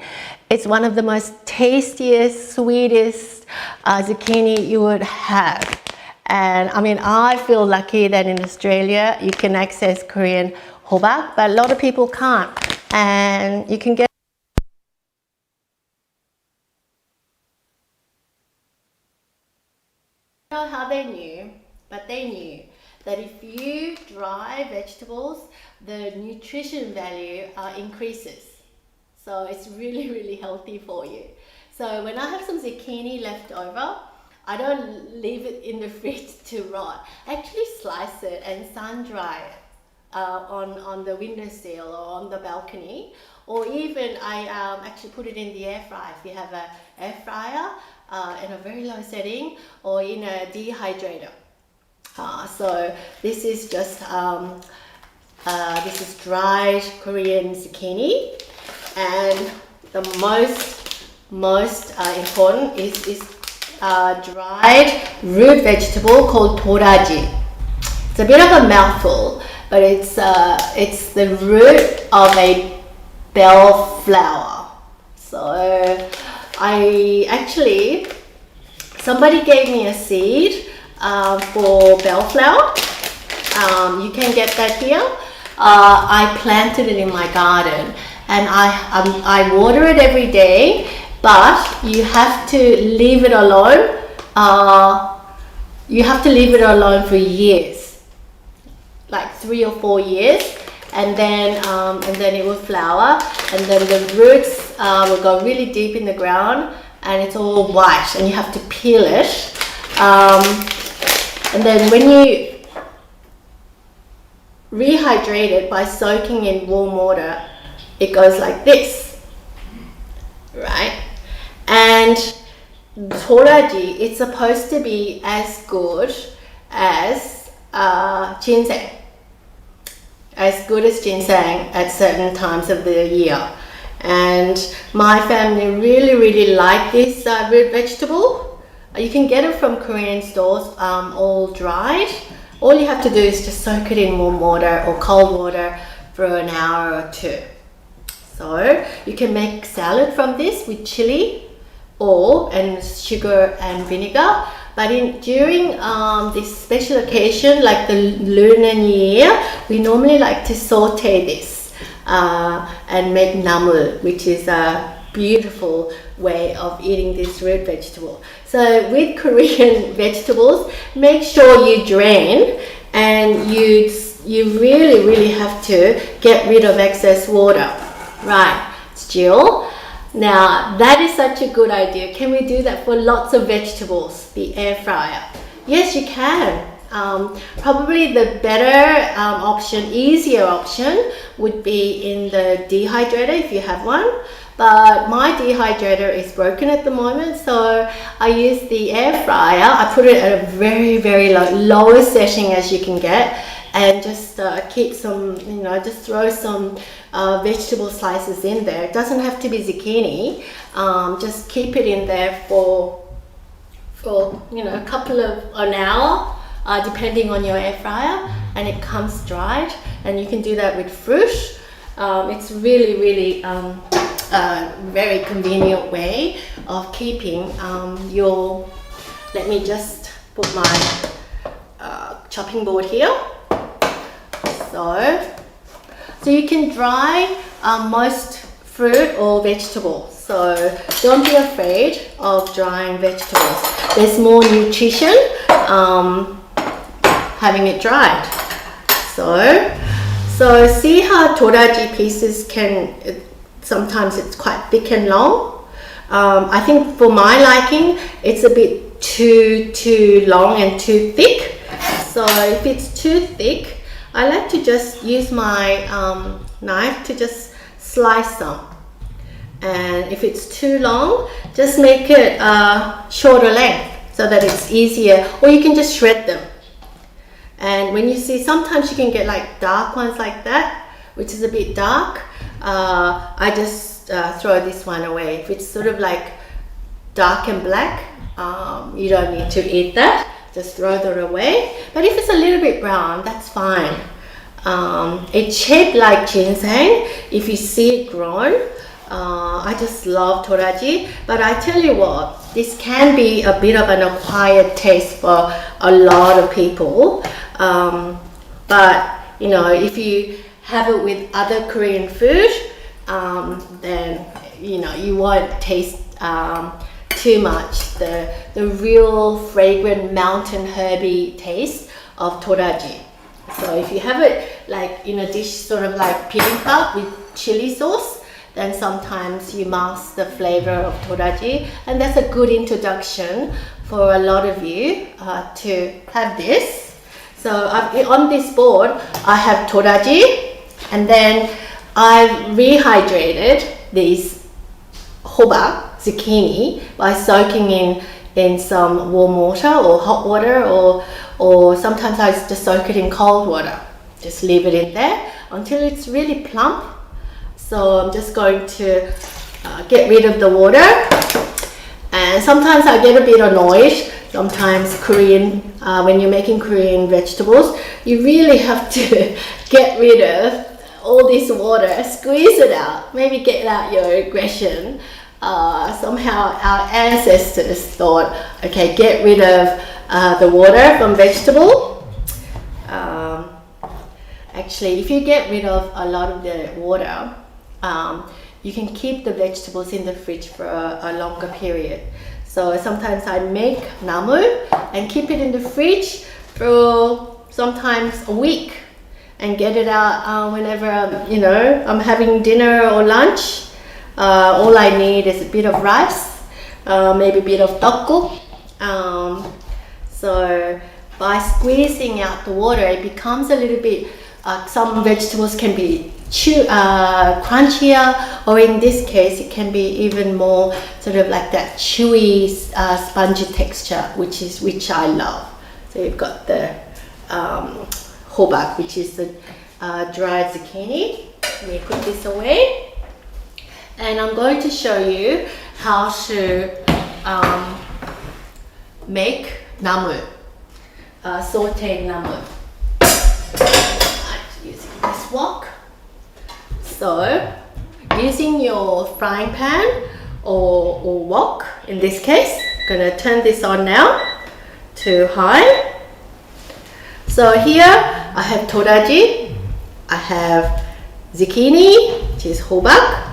It's one of the most tastiest, sweetest zucchini you would have. And I mean, I feel lucky that in Australia you can access Korean hobak, but a lot of people can't. And you can get I don't know how they knew, but they knew that if you dry vegetables, the nutrition value increases. So it's really, really healthy for you. So when I have some zucchini left over, I don't leave it in the fridge to rot. I actually slice it and sun dry it on the windowsill or on the balcony, or even I actually put it in the air fryer. If you have an air fryer, in a very low setting or in a dehydrator. So this is just this is dried Korean zucchini, and the most important is dried root vegetable called toraji. It's a bit of a mouthful, but it's the root of a bell flower. So somebody gave me a seed for bellflower. You can get that here. I planted it in my garden, and I water it every day, but you have to leave it alone. You have to leave it alone for years, like 3 or 4 years, and then it will flower, and then the roots will go really deep in the ground, and it's all white, and you have to peel it. And then when you rehydrate it by soaking in warm water, it goes like this, right? And toraji, it's supposed to be as good as ginseng, at certain times of the year. And my family really like this root vegetable. You can get it from Korean stores, all dried. All you have to do is just soak it in warm water or cold water for an hour or 2. So you can make salad from this with chili and sugar and vinegar. But during this special occasion, like the Lunar New Year, we normally like to saute this and make namul, which is a beautiful way of eating this root vegetable. So with Korean vegetables, make sure you drain, and you really have to get rid of excess water. Right, Jill. Now that is such a good idea. Can we do that for lots of vegetables? The air fryer. Yes, you can. Probably the better option, easier option, would be in the dehydrator if you have one. But my dehydrator is broken at the moment, so I use the air fryer. I put it at a very low, lowest setting as you can get, and just keep some, just throw some vegetable slices in there. It doesn't have to be zucchini. Just keep it in there for a couple of an hour, depending on your air fryer, and it comes dried. And you can do that with fruit. It's really very convenient way of keeping your. Let me just put my chopping board here. So you can dry most fruit or vegetables. So don't be afraid of drying vegetables. There's more nutrition having it dried. So see how toraji pieces can. Sometimes it's quite thick and long. I think for my liking, it's a bit too long and too thick. So if it's too thick, I like to just use my knife to just slice some. And if it's too long, just make it shorter length so that it's easier, or you can just shred them. And when you see, sometimes you can get like dark ones like that, which is a bit dark. I just throw this one away. If it's sort of like dark and black, you don't need to eat that. Just throw that away. But if it's a little bit brown, that's fine. It's shaped like ginseng. If you see it grown, I just love toraji. But I tell you what, this can be a bit of an acquired taste for a lot of people. But if you have it with other Korean food, then you won't taste too much the real fragrant mountain herby taste of toraji. So if you have it like in a dish sort of like bibimbap with chili sauce, then sometimes you mask the flavor of toraji, and that's a good introduction for a lot of you to have this. So on this board I have toraji, and then I've rehydrated these hobak zucchini by soaking in some warm water or hot water, or sometimes I just soak it in cold water. Just leave it in there until it's really plump. So I'm just going to get rid of the water. And sometimes I get a bit annoyed. Sometimes Korean, when you're making Korean vegetables, you really have to get rid of all this water, squeeze it out, maybe get out your aggression. Somehow our ancestors thought, okay, get rid of the water from vegetable. Actually, if you get rid of a lot of the water, you can keep the vegetables in the fridge for a longer period. So sometimes I make namul and keep it in the fridge for sometimes a week and get it out whenever I'm having dinner or lunch. All I need is a bit of rice, maybe a bit of tteokguk. So by squeezing out the water, it becomes a little bit, some vegetables can be crunchier, or in this case it can be even more sort of like that chewy, spongy texture, which I love. So you've got the hobak, which is the dried zucchini. Let me put this away, and I'm going to show you how to make namul, sauteed namul. I'm using this wok. So using your frying pan or wok, in this case, I'm going to turn this on now to high. So here I have toraji, I have zucchini, which is hobak,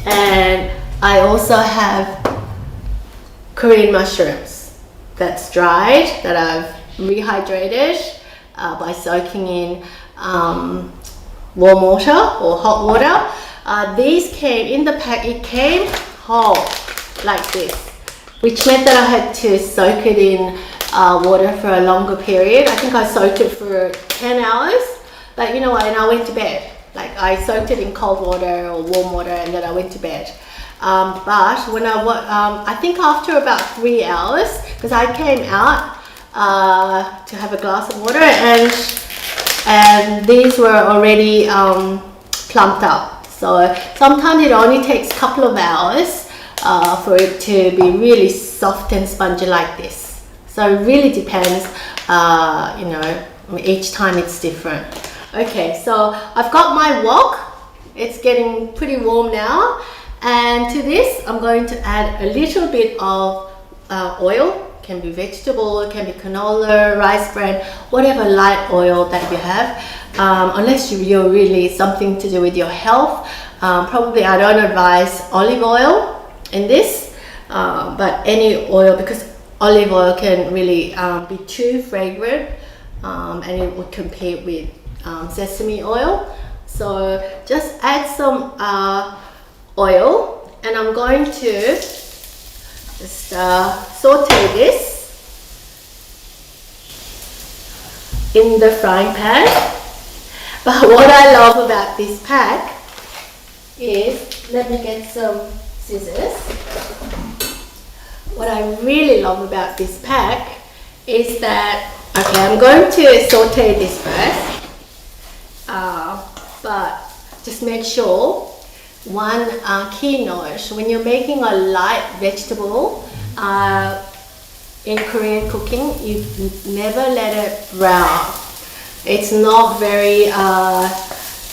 and I also have Korean mushrooms that's dried, that I've rehydrated by soaking in warm water or hot water. These came in the pack, it came whole like this, which meant that I had to soak it in water for a longer period. I think I soaked it for 10 hours, but you know what, and I went to bed. Like I soaked it in cold water or warm water, and then I went to bed. But when I think after about 3 hours, because I came out to have a glass of water, and these were already plumped up. So sometimes it only takes a couple of hours for it to be really soft and spongy like this. So it really depends, each time it's different. Okay, so I've got my wok. It's getting pretty warm now. And to this, I'm going to add a little bit of oil. It can be vegetable, it can be canola, rice bran, whatever light oil that you have. Unless you're really something to do with your health. Probably I don't advise olive oil in this, but any oil, because olive oil can really be too fragrant, and it would compete with sesame oil. So just add some oil, and I'm going to just saute this in the frying pan. But what I love about this pack is, let me get some scissors. What I really love about this pack is that, okay, I'm going to saute this first, but just make sure, one key note, when you're making a light vegetable in Korean cooking, you never let it brown. It's not very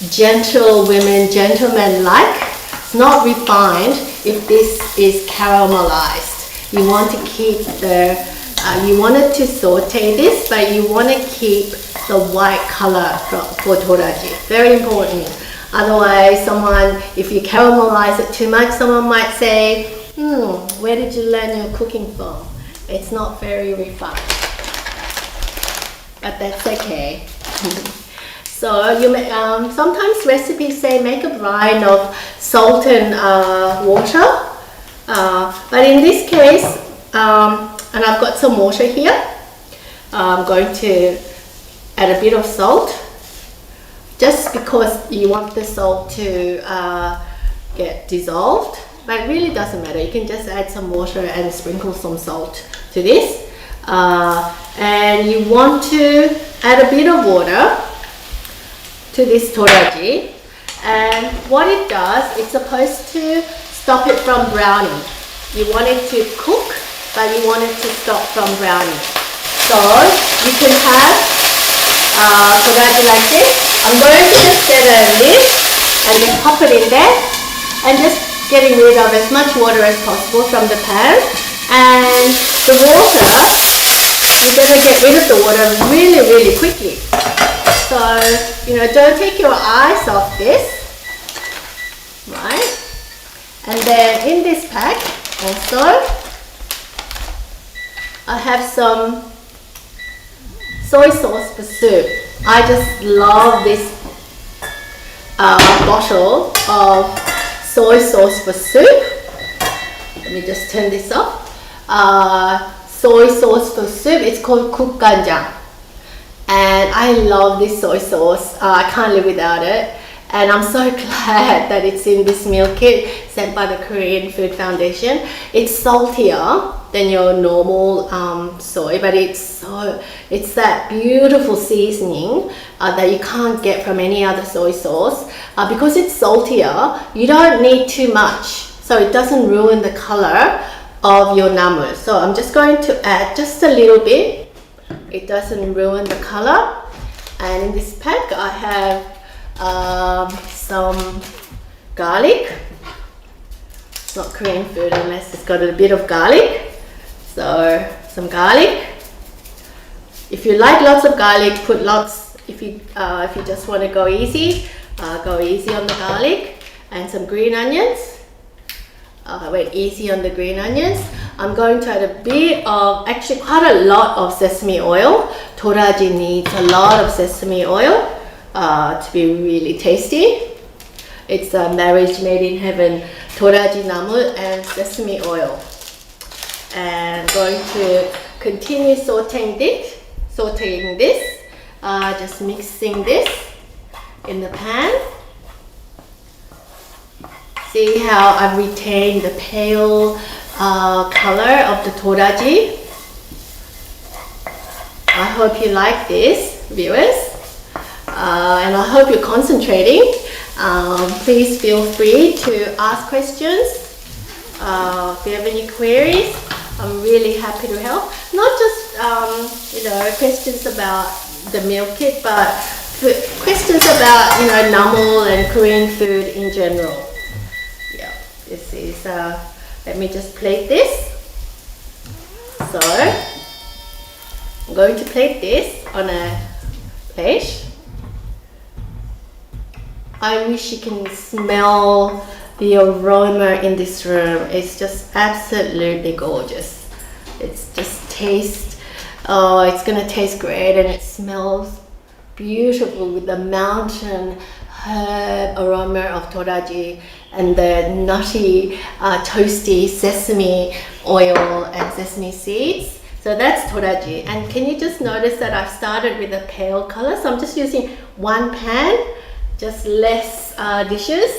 gentleman-like. It's not refined if this is caramelized. You want to keep you wanted to saute this, but you want to keep the white color for toraji. Very important. Otherwise, if you caramelize it too much, someone might say, where did you learn your cooking from? It's not very refined. But that's okay. So you may, sometimes recipes say make a brine of salt and water. But in this case, and I've got some water here, I'm going to add a bit of salt, just because you want the salt to get dissolved but it really doesn't matter. You can just add some water and sprinkle some salt to this. And you want to add a bit of water to this toraji. And what it does, it's supposed to stop it from browning. You want it to cook, but you want it to stop from browning. So you can have toraji like this. I'm going to just get a lid and then pop it in there and just getting rid of as much water as possible from the pan. And the water, you're going to get rid of the water really, really quickly. So, you know, don't take your eyes off this, right? And then in this pack also, I have some soy sauce for soup. I just love this bottle of soy sauce for soup. Let me just turn this off. Soy sauce for soup. It's called gukganjang. And I love this soy sauce. I can't live without it. And I'm so glad that it's in this meal kit sent by the Korean Food Foundation. It's saltier than your normal soy, but it's that beautiful seasoning that you can't get from any other soy sauce. Because it's saltier, you don't need too much, so it doesn't ruin the color of your namul. So I'm just going to add just a little bit. It doesn't ruin the color. And in this pack I have some garlic. It's not Korean food unless it's got a bit of garlic. So some garlic. If you like lots of garlic, put lots. If you just want to go easy on the garlic. And some green onions. I went easy on the green onions. I'm going to add a bit of, actually quite a lot of sesame oil. Toraji needs a lot of sesame oil to be really tasty. It's a marriage made in heaven. Toraji namul and sesame oil. And I'm going to continue sauteing this. Just mixing this in the pan. See how I've retained the pale color of the toraji. I hope you like this, viewers. And I hope you're concentrating. Please feel free to ask questions. If you have any queries, I'm really happy to help. Not just questions about the meal kit, but questions about namul and Korean food in general. Yeah, this is. Let me just plate this. So I'm going to plate this on a plate. I wish you can smell the aroma in this room. It's just absolutely gorgeous. It's just taste. Oh, it's gonna taste great, and it smells beautiful with the mountain herb aroma of toraji and the nutty, toasty sesame oil and sesame seeds. So that's toraji. And can you just notice that I've started with a pale color? So I'm just using one pan, just less dishes.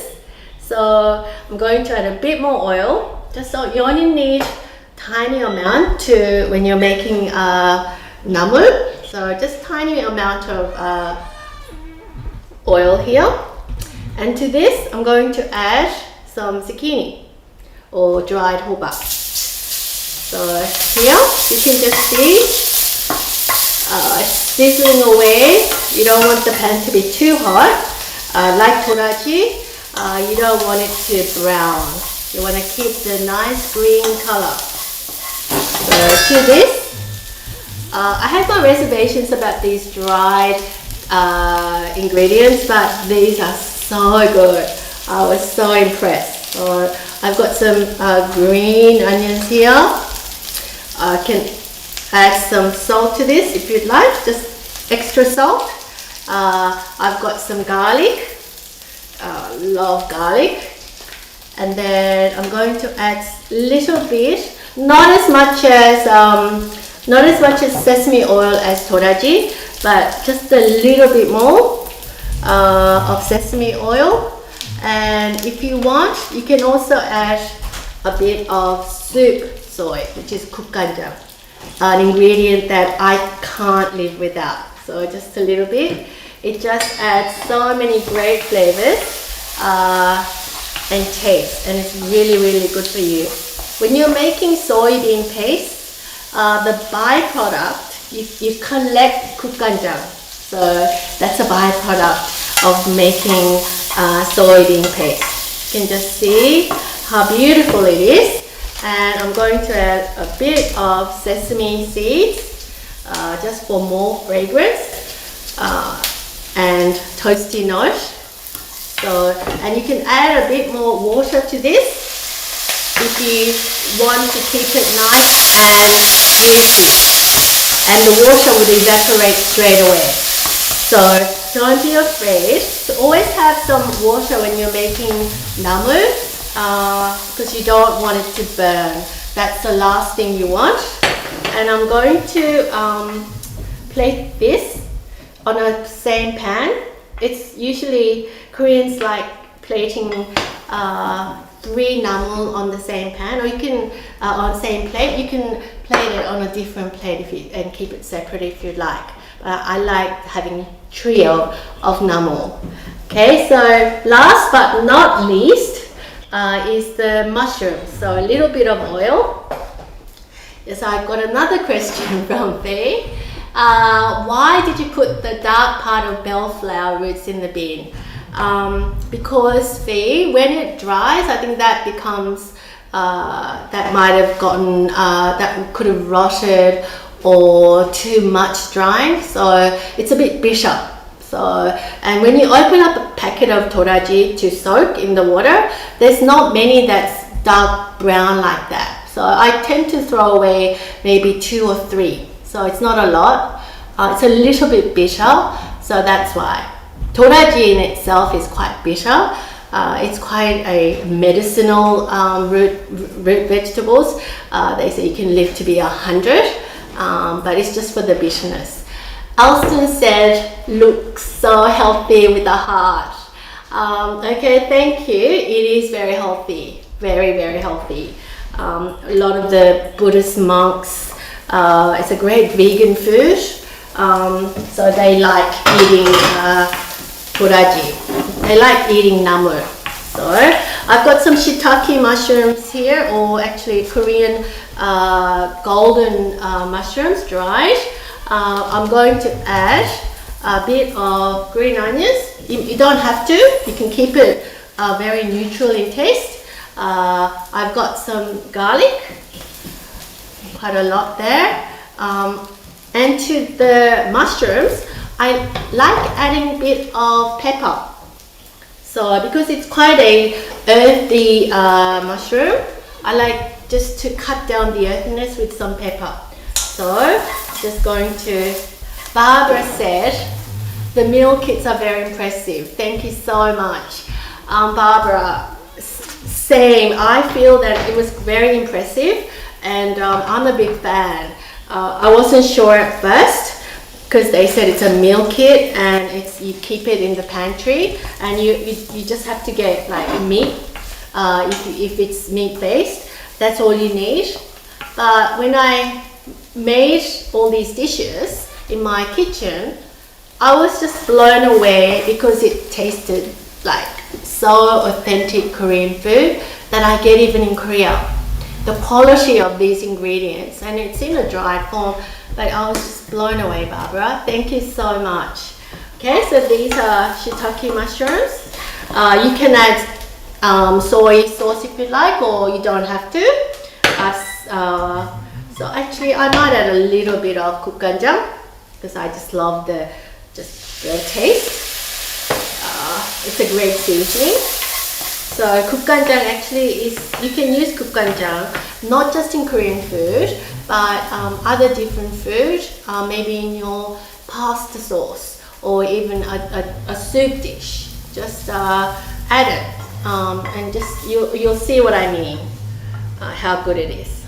So I'm going to add a bit more oil. Just so you only need tiny amount to when you're making namul. So just tiny amount of oil here. And to this, I'm going to add some zucchini or dried hobak. So here, you can just see it's sizzling away. You don't want the pan to be too hot. Like toraji, you don't want it to brown. You want to keep the nice green color. So to this, I had my reservations about these dried ingredients, but these are so good. I was so impressed. So I've got some green onions here. I can add some salt to this if you'd like, just extra salt. I've got some garlic. Love garlic. And then I'm going to add a little bit, not as much as sesame oil as toraji, but just a little bit more of sesame oil. And if you want, you can also add a bit of soup soy, which is gukganjang, an ingredient that I can't live without. So just a little bit. It just adds so many great flavors and taste, and it's really, really good for you. When you're making soybean paste, the byproduct, you collect gukganjang. So that's a byproduct of making soybean paste. You can just see how beautiful it is. And I'm going to add a bit of sesame seeds just for more fragrance and toasty note. So, and you can add a bit more water to this if you want to keep it nice and juicy. And the water would evaporate straight away. So don't be afraid to always have some water when you're making namul because you don't want it to burn. That's the last thing you want. And I'm going to plate this on a same pan. It's usually Koreans like plating 3 namul on the same pan, or you can on the same plate. You can plate it on a different plate if you, and keep it separate if you'd like. I like having trio of namul. Okay, so last but not least is the mushrooms. So a little bit of oil. Yes, I've got another question from Faye. Why did you put the dark part of bellflower roots in the bin? Because Faye, when it dries, I think that becomes, that might have gotten, that could have rotted or too much drying, so it's a bit bitter. So, and when you open up a packet of toraji to soak in the water, there's not many that's dark brown like that. So I tend to throw away maybe 2 or 3. So it's not a lot. It's a little bit bitter, so that's why. Toraji in itself is quite bitter. It's quite a medicinal root vegetables. They say you can live to be 100, but it's just for the bitterness. Alston said, looks so healthy with a heart. Okay, thank you. It is very healthy, very, very healthy. A lot of the Buddhist monks, it's a great vegan food, so they like eating toraji. They like eating namul. So I've got some shiitake mushrooms here, or actually Korean golden mushrooms, dried. I'm going to add a bit of green onions. You don't have to, you can keep it very neutral in taste. I've got some garlic, quite a lot there. And to the mushrooms, I like adding a bit of pepper. So because it's quite a earthy mushroom, I like just to cut down the earthiness with some pepper. So just going to, Barbara said, the meal kits are very impressive. Thank you so much. Barbara, same, I feel that it was very impressive, and I'm a big fan. I wasn't sure at first because they said it's a meal kit and it's, you keep it in the pantry, and you just have to get like meat if it's meat based. That's all you need. But when I made all these dishes in my kitchen, I was just blown away because it tasted like so authentic Korean food that I get even in Korea. The quality of these ingredients, and it's in a dried form, but I was just blown away, Barbara. Thank you so much. Okay, so these are shiitake mushrooms. You can add soy sauce if you like, or you don't have to. So actually, I might add a little bit of gukganjang because I just love the taste. It's a great seasoning. So gukganjang actually is, you can use gukganjang not just in Korean food, but other different food, maybe in your pasta sauce or even a soup dish. Just add it, and just you'll see what I mean, how good it is.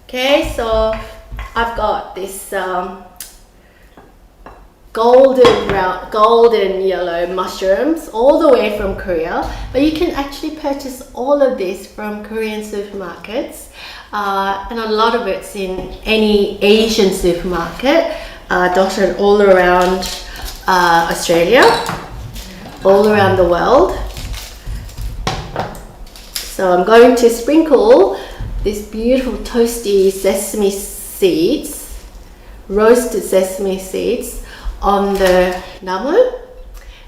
Okay, so I've got this golden yellow mushrooms all the way from Korea, but you can actually purchase all of this from Korean supermarkets, and a lot of it's in any Asian supermarket, dotted all around Australia, all around the world. So I'm going to sprinkle this beautiful toasty sesame seeds, roasted sesame seeds, on the namul.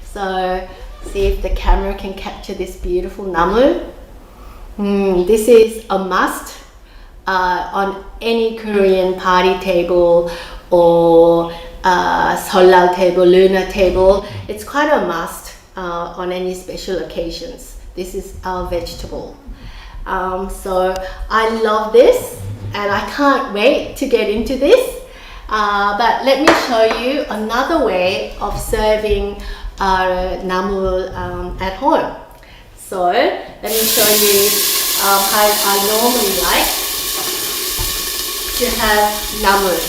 So see if the camera can capture this beautiful namul. This is a must on any Korean party table or Seollal table, lunar table. It's quite a must on any special occasions. This is our vegetable. So I love this and I can't wait to get into this. But let me show you another way of serving namul at home. So let me show you how I normally like to have namul.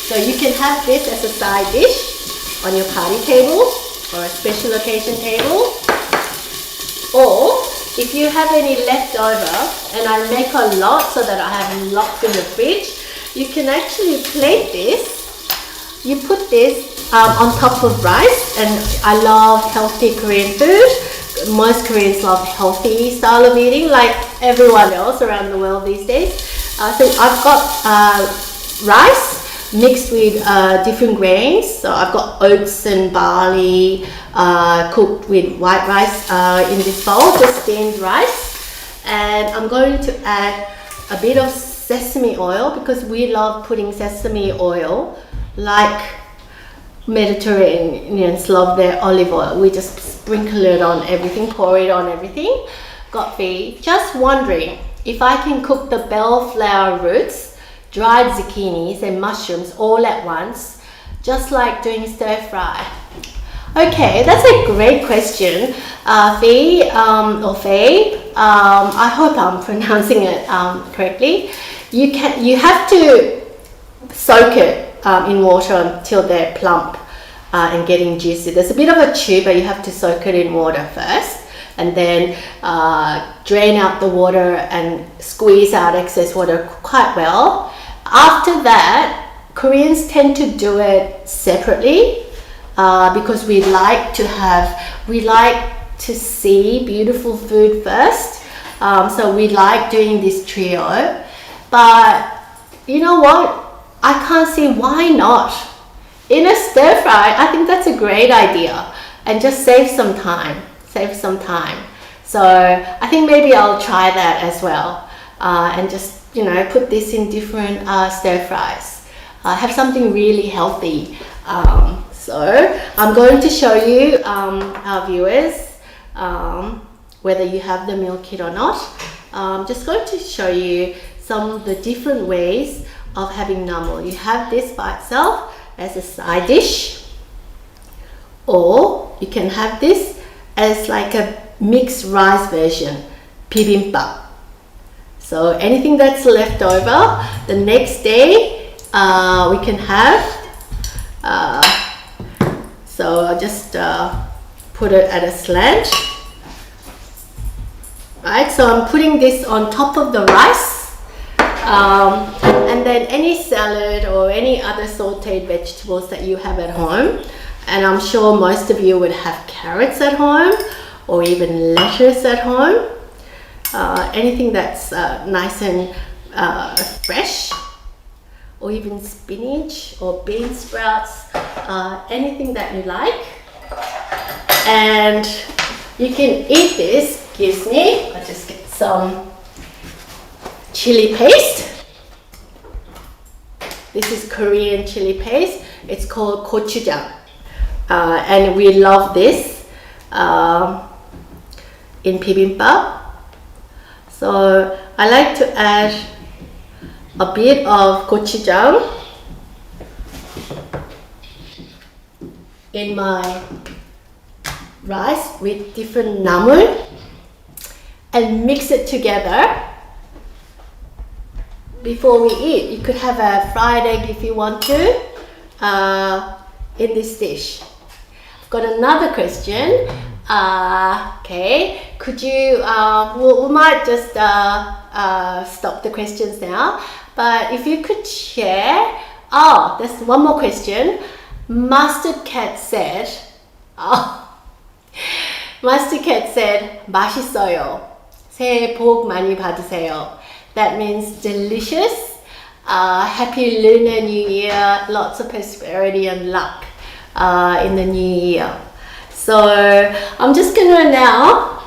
So you can have this as a side dish on your party table or a special occasion table. Or if you have any leftover, and I make a lot so that I have lots in the fridge, you can actually plate this. You put this on top of rice, and I love healthy Korean food. Most Koreans love healthy style of eating, like everyone else around the world these days. So I've got rice mixed with different grains. So I've got oats and barley cooked with white rice in this bowl, just steamed rice. And I'm going to add a bit of sesame oil because we love putting sesame oil like Mediterraneans love their olive oil. We just sprinkle it on everything, pour it on everything. Got me just wondering if I can cook the bellflower roots, dried zucchinis and mushrooms all at once, just like doing stir fry. Okay, that's a great question, Faye, or Faye. I hope I'm pronouncing it correctly. You have to soak it in water until they're plump and getting juicy. There's a bit of a chew, but you have to soak it in water first, and then drain out the water and squeeze out excess water quite well. After that, Koreans tend to do it separately because we like to see beautiful food first. So we like doing this trio. But you know what? I can't see why not. In a stir fry, I think that's a great idea, and just save some time. So I think maybe I'll try that as well, and just put this in different stir fries. Have something really healthy. So I'm going to show you, our viewers, whether you have the meal kit or not. I'm just going to show you some of the different ways of having namul. You have this by itself as a side dish, or you can have this as like a mixed rice version, bibimbap. So anything that's left over, the next day we can have. So I'll just put it at a slant. Right, so I'm putting this on top of the rice, and then any salad or any other sauteed vegetables that you have at home. And I'm sure most of you would have carrots at home or even lettuce at home. Anything that's nice and fresh, or even spinach or bean sprouts, anything that you like. And you can eat this. Excuse me, I'll just get some chili paste. This is Korean chili paste. It's called gochujang, and we love this in bibimbap. So I like to add a bit of gochujang in my rice with different namul and mix it together before we eat. You could have a fried egg if you want to. in this dish? I've got another question. Okay, could you, we might just stop the questions now, but if you could share, there's one more question. Mustard Cat said, Mustard Cat said, 맛있어요. 새해 복 많이 받으세요. That means delicious. Happy Lunar New Year. Lots of prosperity and luck in the new year. So I'm just gonna now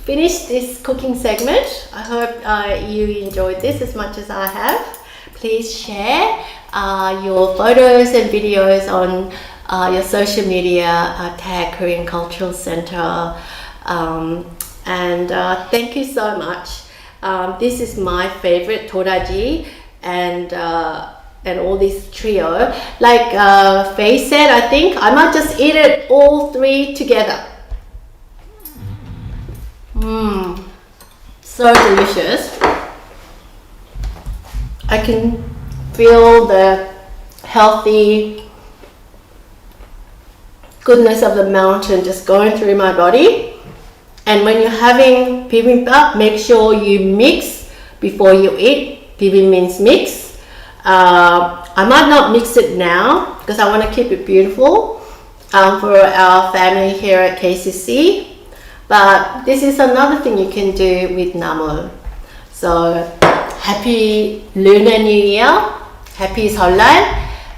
finish this cooking segment. I hope you enjoyed this as much as I have. Please share your photos and videos on your social media, tag Korean Cultural Center, and thank you so much. This is my favorite toraji and all this trio. Like Faye said, I think I might just eat it all three together. So delicious. I can feel the healthy goodness of the mountain just going through my body. And when you're having bibimbap, make sure you mix before you eat. Bibim means mix. I might not mix it now because I want to keep it beautiful for our family here at KCC. But this is another thing you can do with namul. So happy Lunar New Year, happy Seollal,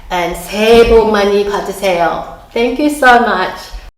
and 새해 복 많이 받으세요. Thank you so much.